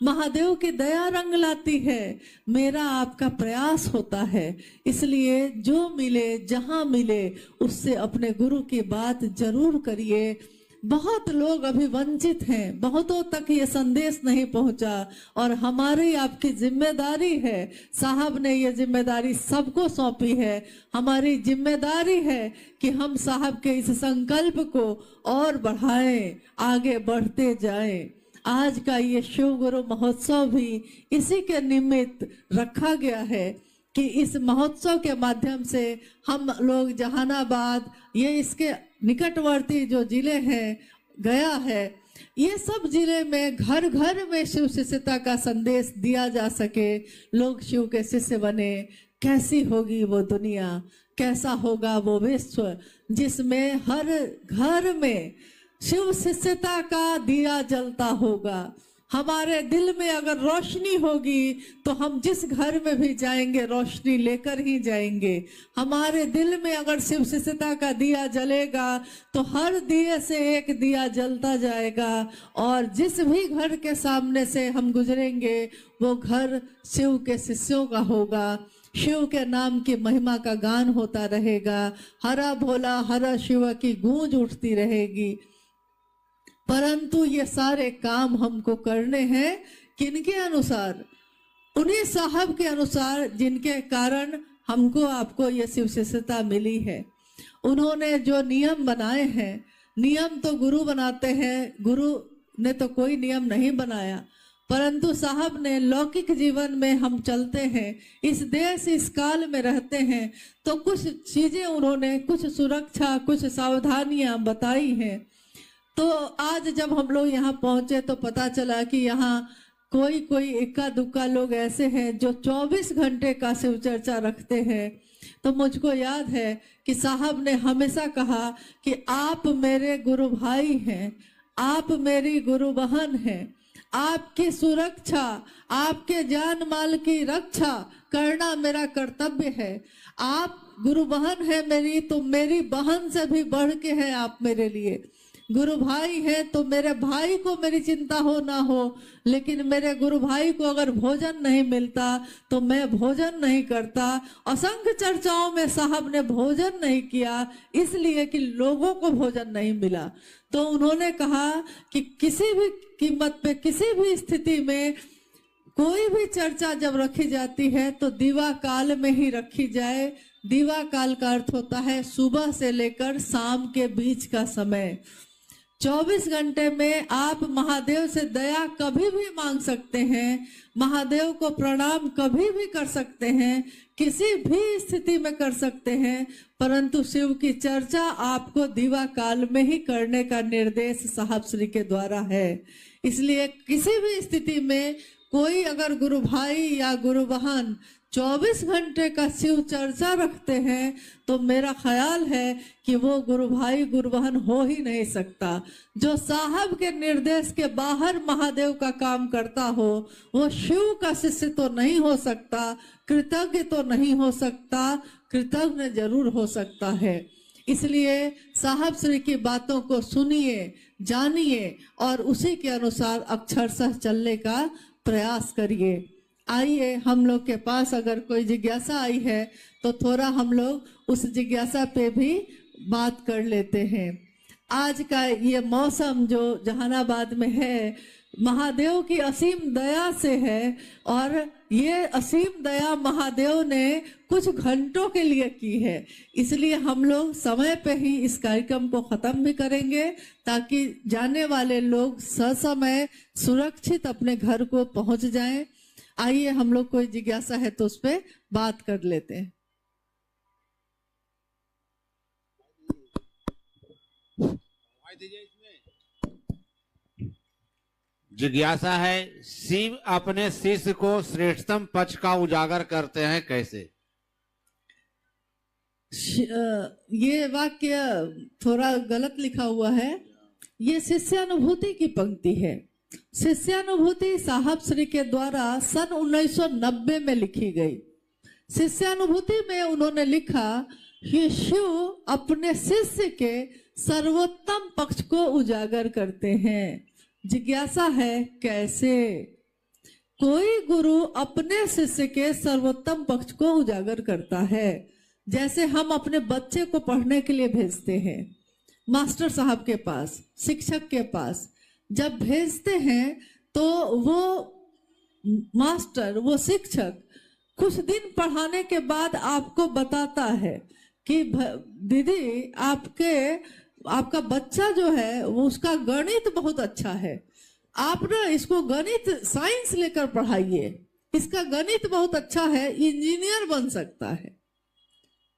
महादेव की दया रंग लाती है, मेरा आपका प्रयास होता है। इसलिए जो मिले जहां मिले उससे अपने गुरु की बात जरूर करिए। बहुत लोग अभी वंचित हैं, बहुतों तक ये संदेश नहीं पहुंचा और हमारी आपकी जिम्मेदारी है। साहब ने ये जिम्मेदारी सबको सौंपी है। हमारी जिम्मेदारी है कि हम साहब के इस संकल्प को और बढ़ाएं, आगे बढ़ते जाएं। आज का ये शिव गुरु महोत्सव भी इसी के निमित्त रखा गया है कि इस महोत्सव के माध्यम से हम लोग जहानाबाद, ये इसके निकटवर्ती जो जिले हैं, गया है, ये सब जिले में घर घर में शिव शिष्यता का संदेश दिया जा सके, लोग शिव के शिष्य बने। कैसी होगी वो दुनिया, कैसा होगा वो विश्व जिसमें हर घर में शिव शिष्यता का दिया जलता होगा। हमारे दिल में अगर रोशनी होगी तो हम जिस घर में भी जाएंगे रोशनी लेकर ही जाएंगे। हमारे दिल में अगर शिव शिष्यता का दिया जलेगा तो हर दिए से एक दिया जलता जाएगा और जिस भी घर के सामने से हम गुजरेंगे वो घर शिव के शिष्यों का होगा। शिव के नाम की महिमा का गान होता रहेगा, हरा भोला हरा शिव की गूंज उठती रहेगी। परंतु ये सारे काम हमको करने हैं किनके अनुसार? उन्हीं साहब के अनुसार जिनके कारण हमको आपको ये शिव शिष्यता मिली है। उन्होंने जो नियम बनाए हैं, नियम तो गुरु बनाते हैं, गुरु ने तो कोई नियम नहीं बनाया, परंतु साहब ने लौकिक जीवन में हम चलते हैं, इस देश इस काल में रहते हैं, तो कुछ चीजें उन्होंने, कुछ सुरक्षा, कुछ सावधानियां बताई हैं। तो आज जब हम लोग यहाँ पहुंचे तो पता चला कि यहाँ कोई इक्का दुक्का लोग ऐसे हैं जो 24 घंटे का शिव चर्चा रखते हैं। तो मुझको याद है कि साहब ने हमेशा कहा कि आप मेरे गुरु भाई हैं, आप मेरी गुरु बहन हैं, आपकी सुरक्षा, आपके जान माल की रक्षा करना मेरा कर्तव्य है। आप गुरु बहन है मेरी, तो मेरी बहन से भी बढ़ के है आप मेरे लिए। गुरु भाई है तो मेरे भाई को मेरी चिंता हो ना हो, लेकिन मेरे गुरु भाई को अगर भोजन नहीं मिलता तो मैं भोजन नहीं करता। असंख्य चर्चाओं में साहब ने भोजन नहीं किया इसलिए कि लोगों को भोजन नहीं मिला। तो उन्होंने कहा कि किसी भी कीमत पे, किसी भी स्थिति में कोई भी चर्चा जब रखी जाती है तो दीवा काल में ही रखी जाए। दीवा काल का अर्थ होता है सुबह से लेकर शाम के बीच का समय। 24 घंटे में आप महादेव से दया कभी भी मांग सकते हैं, महादेव को प्रणाम कभी भी कर सकते हैं, किसी भी स्थिति में कर सकते हैं, परंतु शिव की चर्चा आपको दीवा काल में ही करने का निर्देश साहब श्री के द्वारा है। इसलिए किसी भी स्थिति में कोई अगर गुरु भाई या गुरु बहन 24 घंटे का शिव चर्चा रखते हैं तो मेरा ख्याल है कि वो गुरु भाई गुरु बहन हो ही नहीं सकता। जो साहब के निर्देश के बाहर महादेव का काम करता हो वो शिव का शिष्य तो नहीं हो सकता, कृतज्ञ तो नहीं हो सकता, कृतज्ञ जरूर हो सकता है। इसलिए साहब श्री की बातों को सुनिए, जानिए और उसी के अनुसार अक्षरशः चलने का प्रयास करिए। आइए, हम लोग के पास अगर कोई जिज्ञासा आई है तो थोड़ा हम लोग उस जिज्ञासा पे भी बात कर लेते हैं। आज का ये मौसम जो जहानाबाद में है महादेव की असीम दया से है और ये असीम दया महादेव ने कुछ घंटों के लिए की है। इसलिए हम लोग समय पे ही इस कार्यक्रम को खत्म भी करेंगे ताकि जाने वाले लोग ससमय सुरक्षित अपने घर को पहुंच जाएं। आइए, हम लोग कोई जिज्ञासा है तो उस पर बात कर लेते हैं।
जिज्ञासा है, शिव अपने शिष्य को श्रेष्ठतम पक्ष का उजागर करते हैं कैसे?
ये वाक्य थोड़ा गलत लिखा हुआ है। ये शिष्यानुभूति की पंक्ति है। शिष्यानुभूति साहब श्री के द्वारा सन 1990 में लिखी गई। शिष्यानुभूति में उन्होंने लिखा कि शिव अपने शिष्य के सर्वोत्तम पक्ष को उजागर करते हैं। जिज्ञासा है कैसे? कोई गुरु अपने शिष्य के सर्वोत्तम पक्ष को उजागर करता है। जैसे हम अपने बच्चे को पढ़ने के लिए भेजते हैं मास्टर साहब के पास, शिक्षक के पास, जब भेजते हैं तो वो मास्टर, वो शिक्षक कुछ दिन पढ़ाने के बाद आपको बताता है कि दीदी आपका बच्चा जो है वो उसका गणित बहुत अच्छा है, आप ना इसको गणित साइंस लेकर पढ़ाइए, इसका गणित बहुत अच्छा है, इंजीनियर बन सकता है।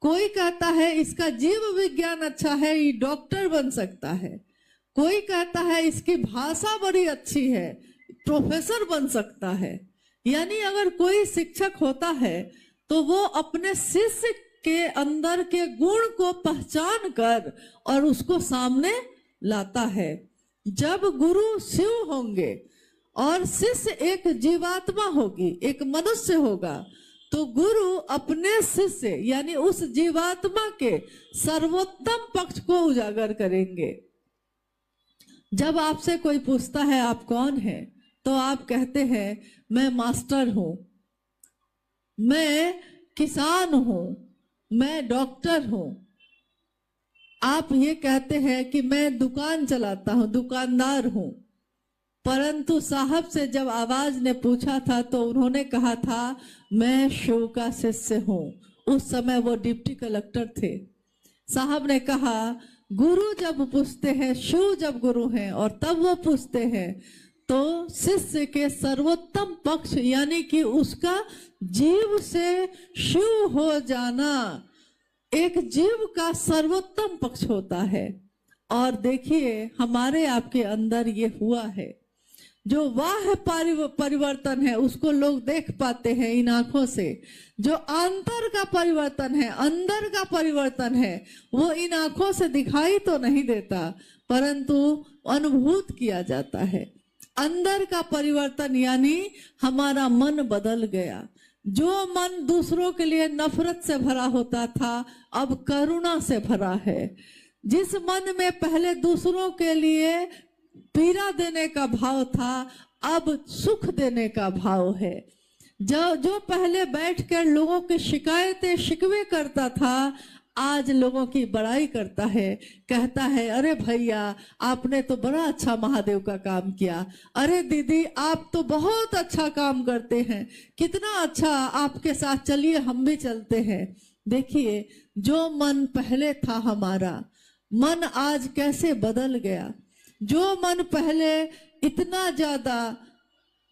कोई कहता है इसका जीव विज्ञान अच्छा है, ये डॉक्टर बन सकता है। कोई कहता है इसकी भाषा बड़ी अच्छी है, प्रोफेसर बन सकता है। यानी अगर कोई शिक्षक होता है तो वो अपने शिष्य के अंदर के गुण को पहचान कर और उसको सामने लाता है। जब गुरु शिव होंगे और शिष्य एक जीवात्मा होगी, एक मनुष्य होगा, तो गुरु अपने शिष्य यानी उस जीवात्मा के सर्वोत्तम पक्ष को उजागर करेंगे। जब आपसे कोई पूछता है आप कौन हैं, तो आप कहते हैं मैं मास्टर हूं, मैं किसान हूं, मैं डॉक्टर हूं। आप ये कहते हैं कि मैं दुकान चलाता हूं, दुकानदार हूं। परंतु साहब से जब आवाज ने पूछा था तो उन्होंने कहा था मैं शिव का शिष्य हूं। उस समय वो डिप्टी कलेक्टर थे। साहब ने कहा गुरु जब पूछते हैं, शिव जब गुरु हैं और तब वो पूछते हैं तो शिष्य के सर्वोत्तम पक्ष यानी कि उसका जीव से शिव हो जाना एक जीव का सर्वोत्तम पक्ष होता है। और देखिए हमारे आपके अंदर ये हुआ है। जो वाह परिवर्तन है उसको लोग देख पाते हैं इन आंखों से। जो अंतर का परिवर्तन है, अंदर का परिवर्तन है, वो इन आंखों से दिखाई तो नहीं देता परंतु अनुभूत किया जाता है। अंदर का परिवर्तन यानी हमारा मन बदल गया। जो मन दूसरों के लिए नफरत से भरा होता था अब करुणा से भरा है। जिस मन में पहले दूसरों के लिए पीड़ा देने का भाव था अब सुख देने का भाव है। जो पहले बैठकर लोगों की शिकायतें शिकवे करता था आज लोगों की बड़ाई करता है, कहता है अरे भैया आपने तो बड़ा अच्छा महादेव का काम किया, अरे दीदी आप तो बहुत अच्छा काम करते हैं, कितना अच्छा, आपके साथ चलिए हम भी चलते हैं। देखिए जो मन पहले था हमारा मन आज कैसे बदल गया। जो मन पहले इतना ज्यादा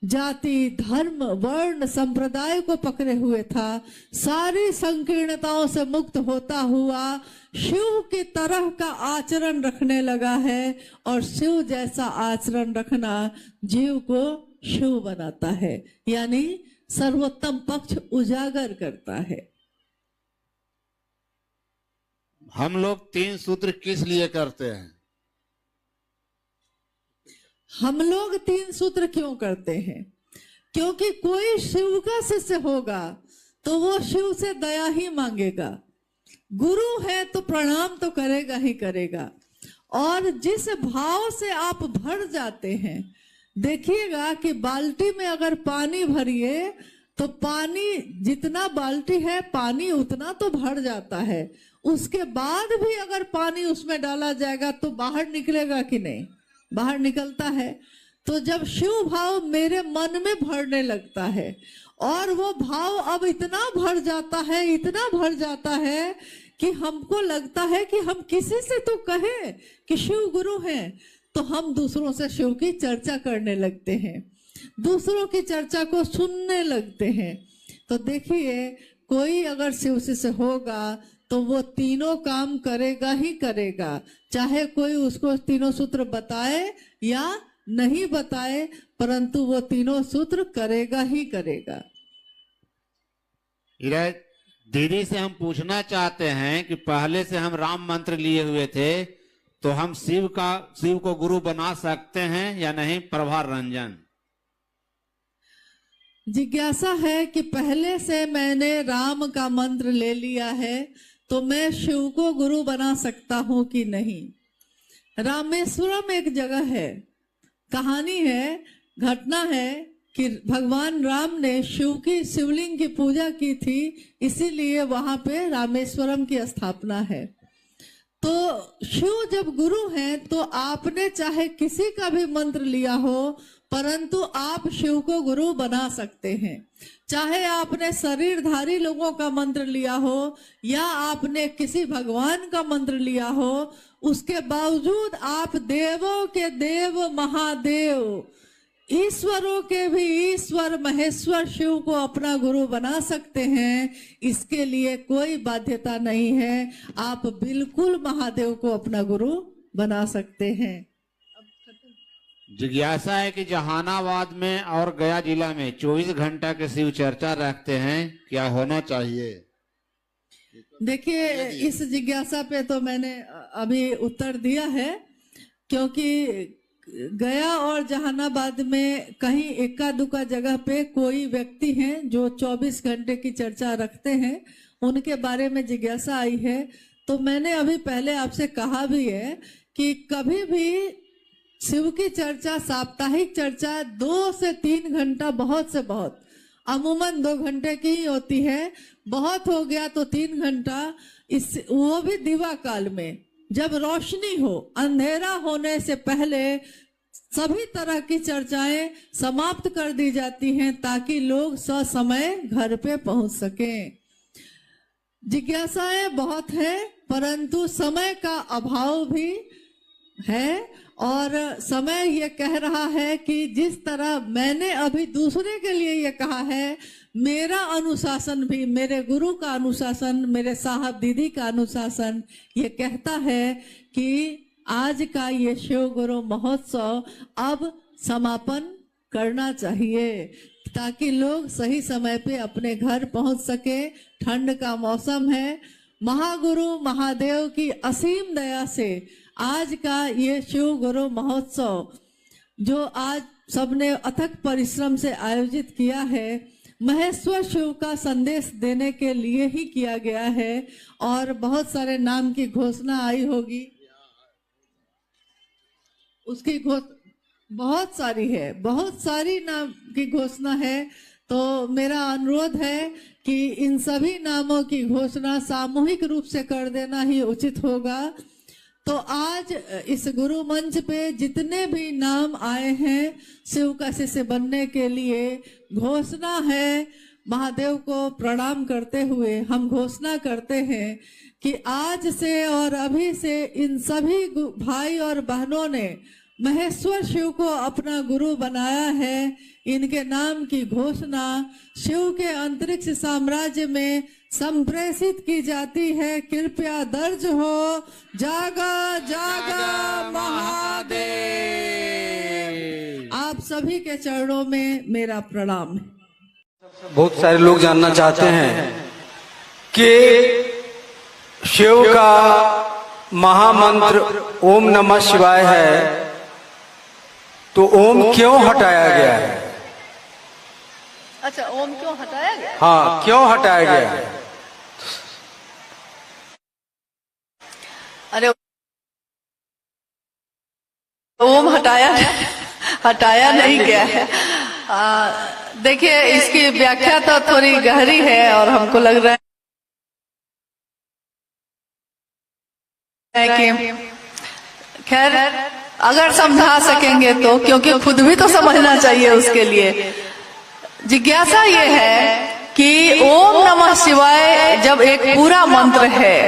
जाति धर्म वर्ण संप्रदाय को पकड़े हुए था, सारी संकीर्णताओं से मुक्त होता हुआ शिव की तरह का आचरण रखने लगा है। और शिव जैसा आचरण रखना जीव को शिव बनाता है, यानी सर्वोत्तम पक्ष उजागर करता है।
हम लोग 3 सूत्र किस लिए करते हैं?
हम लोग 3 सूत्र क्यों करते हैं? क्योंकि कोई शिव का शिष्य होगा तो वो शिव से दया ही मांगेगा। गुरु है तो प्रणाम तो करेगा ही करेगा। और जिस भाव से आप भर जाते हैं, देखिएगा कि बाल्टी में अगर पानी भरिए तो पानी जितना बाल्टी है पानी उतना तो भर जाता है, उसके बाद भी अगर पानी उसमें डाला जाएगा तो बाहर निकलेगा कि नहीं? बाहर निकलता है। तो जब शिव भाव मेरे मन में भरने लगता है और वो भाव अब इतना भर जाता है, इतना भर जाता है कि हमको लगता है कि हम किसी से तो कहें कि शिव गुरु हैं, तो हम दूसरों से शिव की चर्चा करने लगते हैं, दूसरों की चर्चा को सुनने लगते हैं। तो देखिए, कोई अगर शिव से होगा तो वो तीनों काम करेगा ही करेगा, चाहे कोई उसको तीनों सूत्र बताए या नहीं बताए, परंतु वो तीनों सूत्र करेगा ही करेगा।
दीदी से हम पूछना चाहते हैं कि पहले से हम राम मंत्र लिए हुए थे, तो हम शिव को गुरु बना सकते हैं या नहीं? प्रभा रंजन
जिज्ञासा है कि पहले से मैंने राम का मंत्र ले लिया है तो मैं शिव को गुरु बना सकता हूं कि नहीं? रामेश्वरम एक जगह है, कहानी है, घटना है कि भगवान राम ने शिवलिंग की पूजा की थी, इसीलिए वहां पे रामेश्वरम की स्थापना है। तो शिव जब गुरु हैं तो आपने चाहे किसी का भी मंत्र लिया हो, परंतु आप शिव को गुरु बना सकते हैं। चाहे आपने शरीरधारी लोगों का मंत्र लिया हो या आपने किसी भगवान का मंत्र लिया हो, उसके बावजूद आप देवों के देव महादेव, ईश्वरों के भी ईश्वर महेश्वर शिव को अपना गुरु बना सकते हैं। इसके लिए कोई बाध्यता नहीं है, आप बिल्कुल महादेव को अपना गुरु बना सकते हैं।
जिज्ञासा है कि जहानाबाद में और गया जिला में 24 घंटा के शिव चर्चा रखते हैं, क्या होना चाहिए?
देखिए, इस जिज्ञासा पे तो मैंने अभी उत्तर दिया है, क्योंकि गया और जहानाबाद में कहीं एका दुका जगह पे कोई व्यक्ति हैं जो 24 घंटे की चर्चा रखते हैं, उनके बारे में जिज्ञासा आई है। तो मैंने अभी पहले आपसे कहा भी है कि कभी भी शिव की चर्चा, साप्ताहिक चर्चा 2 से 3 घंटा बहुत से बहुत, अमूमन 2 घंटे की ही होती है, बहुत हो गया तो 3 घंटा, इस वो भी दिवा काल में, जब रोशनी हो, अंधेरा होने से पहले सभी तरह की चर्चाएं समाप्त कर दी जाती हैं ताकि लोग ससमय घर पे पहुंच सकें। जिज्ञासाएं बहुत है, परंतु समय का अभाव भी है और समय ये कह रहा है कि जिस तरह मैंने अभी दूसरे के लिए ये कहा है, मेरा अनुशासन भी, मेरे गुरु का अनुशासन, मेरे साहब दीदी का अनुशासन ये कहता है कि आज का ये शिव गुरु महोत्सव अब समापन करना चाहिए ताकि लोग सही समय पे अपने घर पहुंच सके। ठंड का मौसम है, महागुरु महादेव की असीम दया से आज का ये शिव गुरु महोत्सव जो आज सबने अथक परिश्रम से आयोजित किया है, महेश्वर शिव का संदेश देने के लिए ही किया गया है। और बहुत सारे नाम की घोषणा आई होगी, उसकी बहुत सारी है, बहुत सारी नाम की घोषणा है। तो मेरा अनुरोध है कि इन सभी नामों की घोषणा सामूहिक रूप से कर देना ही उचित होगा। तो आज इस गुरु मंच पे जितने भी नाम आए हैं शिव का शिष्य बनने के लिए, घोषणा है, महादेव को प्रणाम करते हुए हम घोषणा करते हैं कि आज से और अभी से इन सभी भाई और बहनों ने महेश्वर शिव को अपना गुरु बनाया है। इनके नाम की घोषणा शिव के अंतरिक्ष साम्राज्य में संप्रेषित की जाती है। कृपया दर्ज हो, जागा जागा महादेव। आप आप सभी के चरणों में मेरा प्रणाम है।
बहुत सारे लोग जानना चाहते हैं कि शिव का महामंत्र ओम नमः शिवाय है, तो ओम क्यों हटाया गया है?
अच्छा, ओम क्यों हटाया गया?
हाँ, क्यों हटाया गया है?
अरे ओम हटाया नहीं गया है। देखिए, इसकी व्याख्या तो थोड़ी गहरी है और हमको लग रहा है कि खैर अगर समझा सकेंगे तो, क्योंकि खुद भी तो समझना चाहिए, उसके लिए जिज्ञासा ये है कि ओम नमः शिवाय जब एक पूरा मंत्र है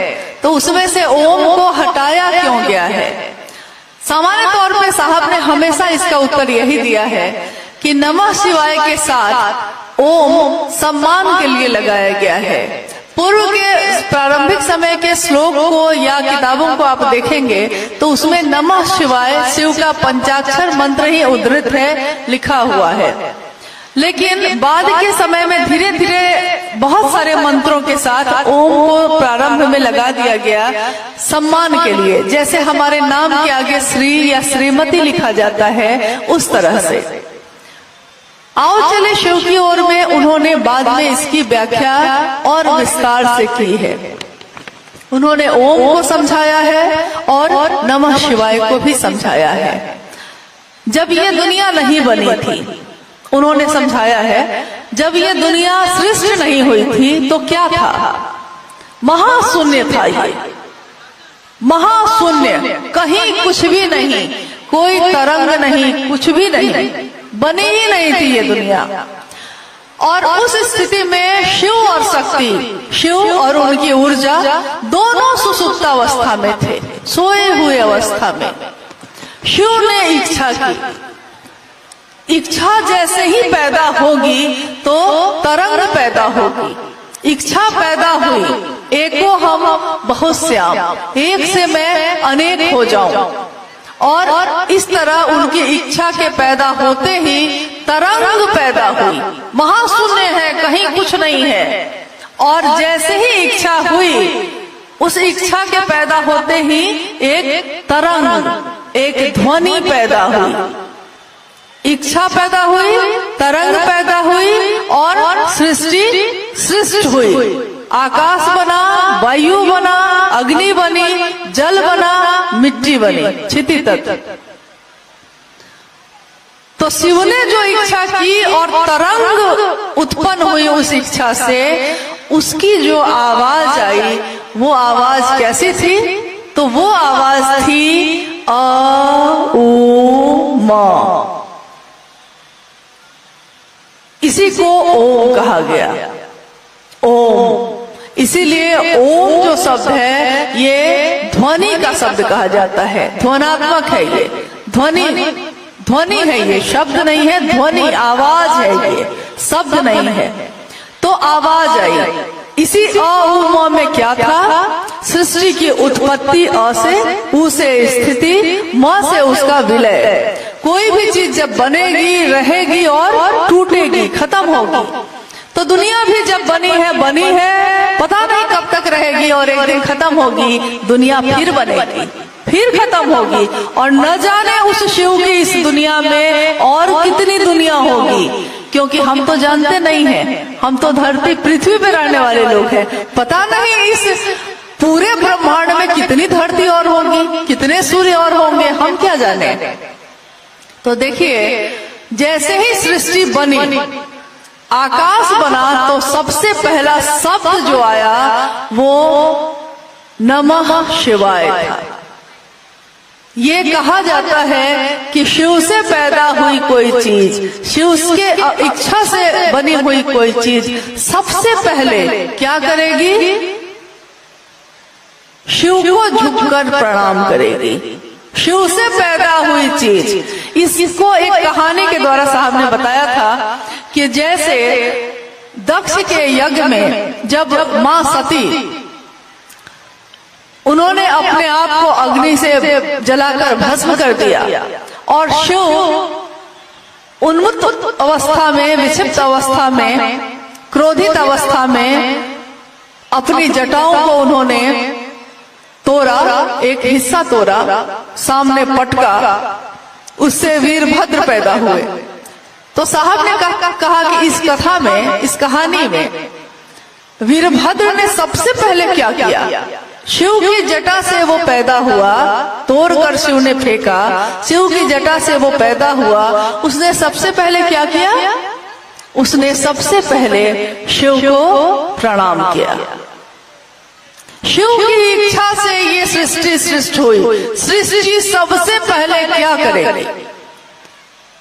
तो उसमें से ओम को हटाया क्यों गया है? सामान्य तौर पे साहब ने हमेशा इसका उत्तर यही दिया है कि नमः शिवाय के साथ ओम सम्मान के लिए लगाया गया है। पूर्व के प्रारंभिक समय के श्लोक को या किताबों को आप देखेंगे तो उसमें नमः शिवाय शिव का पंचाक्षर मंत्र ही उद्धृत है, लिखा हुआ है। लेकिन बाद के समय में धीरे धीरे बहुत सारे मंत्रों के साथ ओम को प्रारंभ में लगा दिया गया सम्मान के लिए, जैसे हमारे नाम के आगे श्री या श्रीमती लिखा जाता है, उस तरह से। आओ चले शिव की ओर में उन्होंने बाद में इसकी व्याख्या और विस्तार से की है। उन्होंने ओम को समझाया है और नमः शिवाय को भी समझाया है। जब ये दुनिया नहीं बनी थी, उन्होंने समझाया है, जब ये दुनिया सृष्टि नहीं हुई थी तो क्या था? महाशून्य था ये, महाशून्य, कहीं कुछ भी नहीं, कोई तरंग नहीं, कुछ भी नहीं, बनी ही नहीं थी ये दुनिया। और उस स्थिति में शिव और शक्ति, शिव और उनकी ऊर्जा दोनों सुसुप्त अवस्था में थे, सोए हुए अवस्था में। शिव ने इच्छा की, इच्छा जैसे ही पैदा होगी तो तरंग पैदा होगी। इच्छा पैदा हुई, एको हम बहुत श्याम, एक से मैं अनेक हो जाऊं। और इस तरह उनकी इच्छा के पैदा होते ही तरंग पैदा हुई। महाशून्य है, कहीं कुछ नहीं है। और जैसे ही इच्छा हुई, उस इच्छा के पैदा होते ही एक तरंग, एक ध्वनि पैदा हुई। इच्छा पैदा हुई, तरंग पैदा हुई और सृष्टि हुई। आकाश बना, वायु बना, अग्नि बनी, जल बना, मिट्टी बनी, क्षिति तत्व। तो शिव ने जो इच्छा की और तरंग उत्पन्न हुई उस इच्छा से, उसकी जो आवाज आई, वो आवाज कैसी थी? तो वो आवाज थी अ ऊ म। इसी को ओम कहा गया, ओम। इसीलिए ओम जो शब्द है ये ध्वनि का शब्द कहा जाता है, ध्वनात्मक है ये, ध्वनि है ये, शब्द नहीं है, ध्वनि, आवाज है ये, शब्द नहीं है। तो आवाज आई। इसी अ उ म में क्या था? सृष्टि की उत्पत्ति अ से, उ से स्थिति, म से उसका विलय। कोई भी चीज जब बनेगी, रहेगी और टूटेगी, खत्म होगी। तो दुनिया भी जब बनी है, पता नहीं कब तक रहेगी और एक दिन खत्म होगी। दुनिया फिर बनेगी, फिर खत्म होगी, और न जाने उस शिव की इस दुनिया में और कितनी दुनिया होगी, क्योंकि हम तो जानते नहीं हैं। हम तो धरती पृथ्वी पे रहने वाले लोग हैं, पता नहीं इस पूरे ब्रह्मांड में कितनी धरती और होगी, कितने सूर्य और होंगे, हम क्या जाने। तो देखिए, जैसे ही सृष्टि बनी, आकाश बना, तो सबसे पहला शब्द जो आया वो नमः शिवाय था। ये कहा जाता है कि शिव से पैदा हुई कोई चीज, शिव के इच्छा से बनी हुई कोई चीज सबसे पहले क्या करेगी? शिव को झुककर प्रणाम करेगी। शिव से पैदा हुई चीज। इसको एक कहानी के द्वारा साहब ने बताया था कि जैसे दक्ष के यज्ञ में जब मां सती, उन्होंने अपने आप को अग्नि से जलाकर भस्म कर दिया, और शिव उन्मत्त अवस्था में, विक्षिप्त अवस्था में, क्रोधित अवस्था में अपनी जटाओं को उन्होंने तोड़ा, एक हिस्सा तोड़ा, सामने पटका, उससे वीरभद्र पैदा हुए। तो साहब ने कहा कि इस कथा में, इस कहानी में वीरभद्र ने सबसे पहले क्या किया? शिव की जटा से वो पैदा हुआ, तोड़कर शिव ने फेंका, शिव की जटा से वो पैदा हुआ। उसने सबसे पहले क्या किया? उसने सबसे पहले शिव को प्रणाम किया। शिव की इच्छा से ये सृष्टि हुई। सृष्टि सबसे पहले क्या करेगी?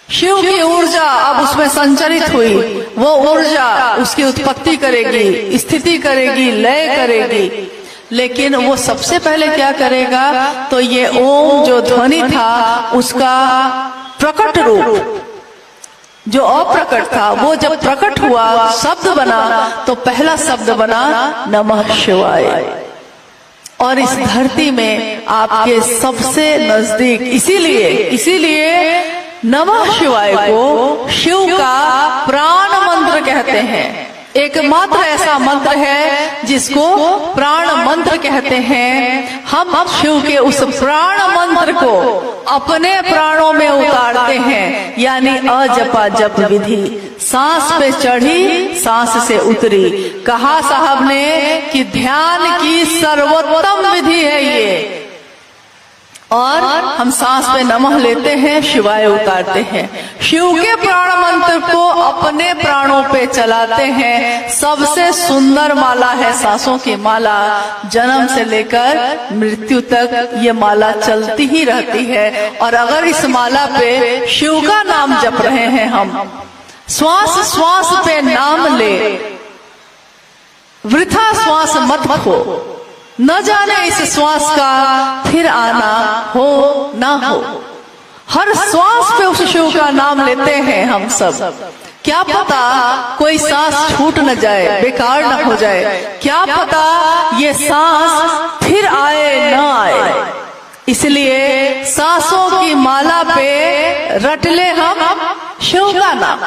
शिव की ऊर्जा अब उसमें संचरित हुई, वो ऊर्जा उसकी उत्पत्ति करेगी, स्थिति करेगी, लय करेगी। लेकिन वो सबसे पहले क्या करेगा? तो ये ओम जो ध्वनि था, उसका प्रकट रूप जो अप्रकट था, वो जब प्रकट हुआ, शब्द बना, तो पहला शब्द बना नमः शिवाय। और इस धरती में आपके सबसे नजदीक, इसीलिए नमः शिवाय को शिव का प्राण मंत्र कहते हैं। एकमात्र ऐसा मंत्र है जिसको प्राण मंत्र कहते हैं। हम शिव के उस प्राण मंत्र को अपने प्राणों में उतारते हैं, यानी अजपा जप विधि। सांस पे चढ़ी, सांस से उतरी। कहा साहब ने कि ध्यान की सर्वोत्तम विधि है ये। और हम सांस पे नमः लेते हैं, शिवाय उतारते हैं, शिव के प्राण मंत्र को अपने प्राणों पे चलाते हैं। सबसे सुंदर माला है सांसों की माला। जन्म से लेकर मृत्यु तक ये माला चलती ही रहती है। और अगर इस माला पे शिव का नाम जप रहे हैं हम, श्वास श्वास पे नाम ले, वृथा श्वास मत खो। न जाने इस श्वास का फिर आना हो ना हो। हर श्वास पे उस शिव का नाम लेते हैं हम सब। क्या पता कोई सांस छूट न जाए, बेकार न हो जाए। क्या पता ये सांस फिर आए न आए। इसलिए सांसों की माला पे रट ले हम शिव का नाम।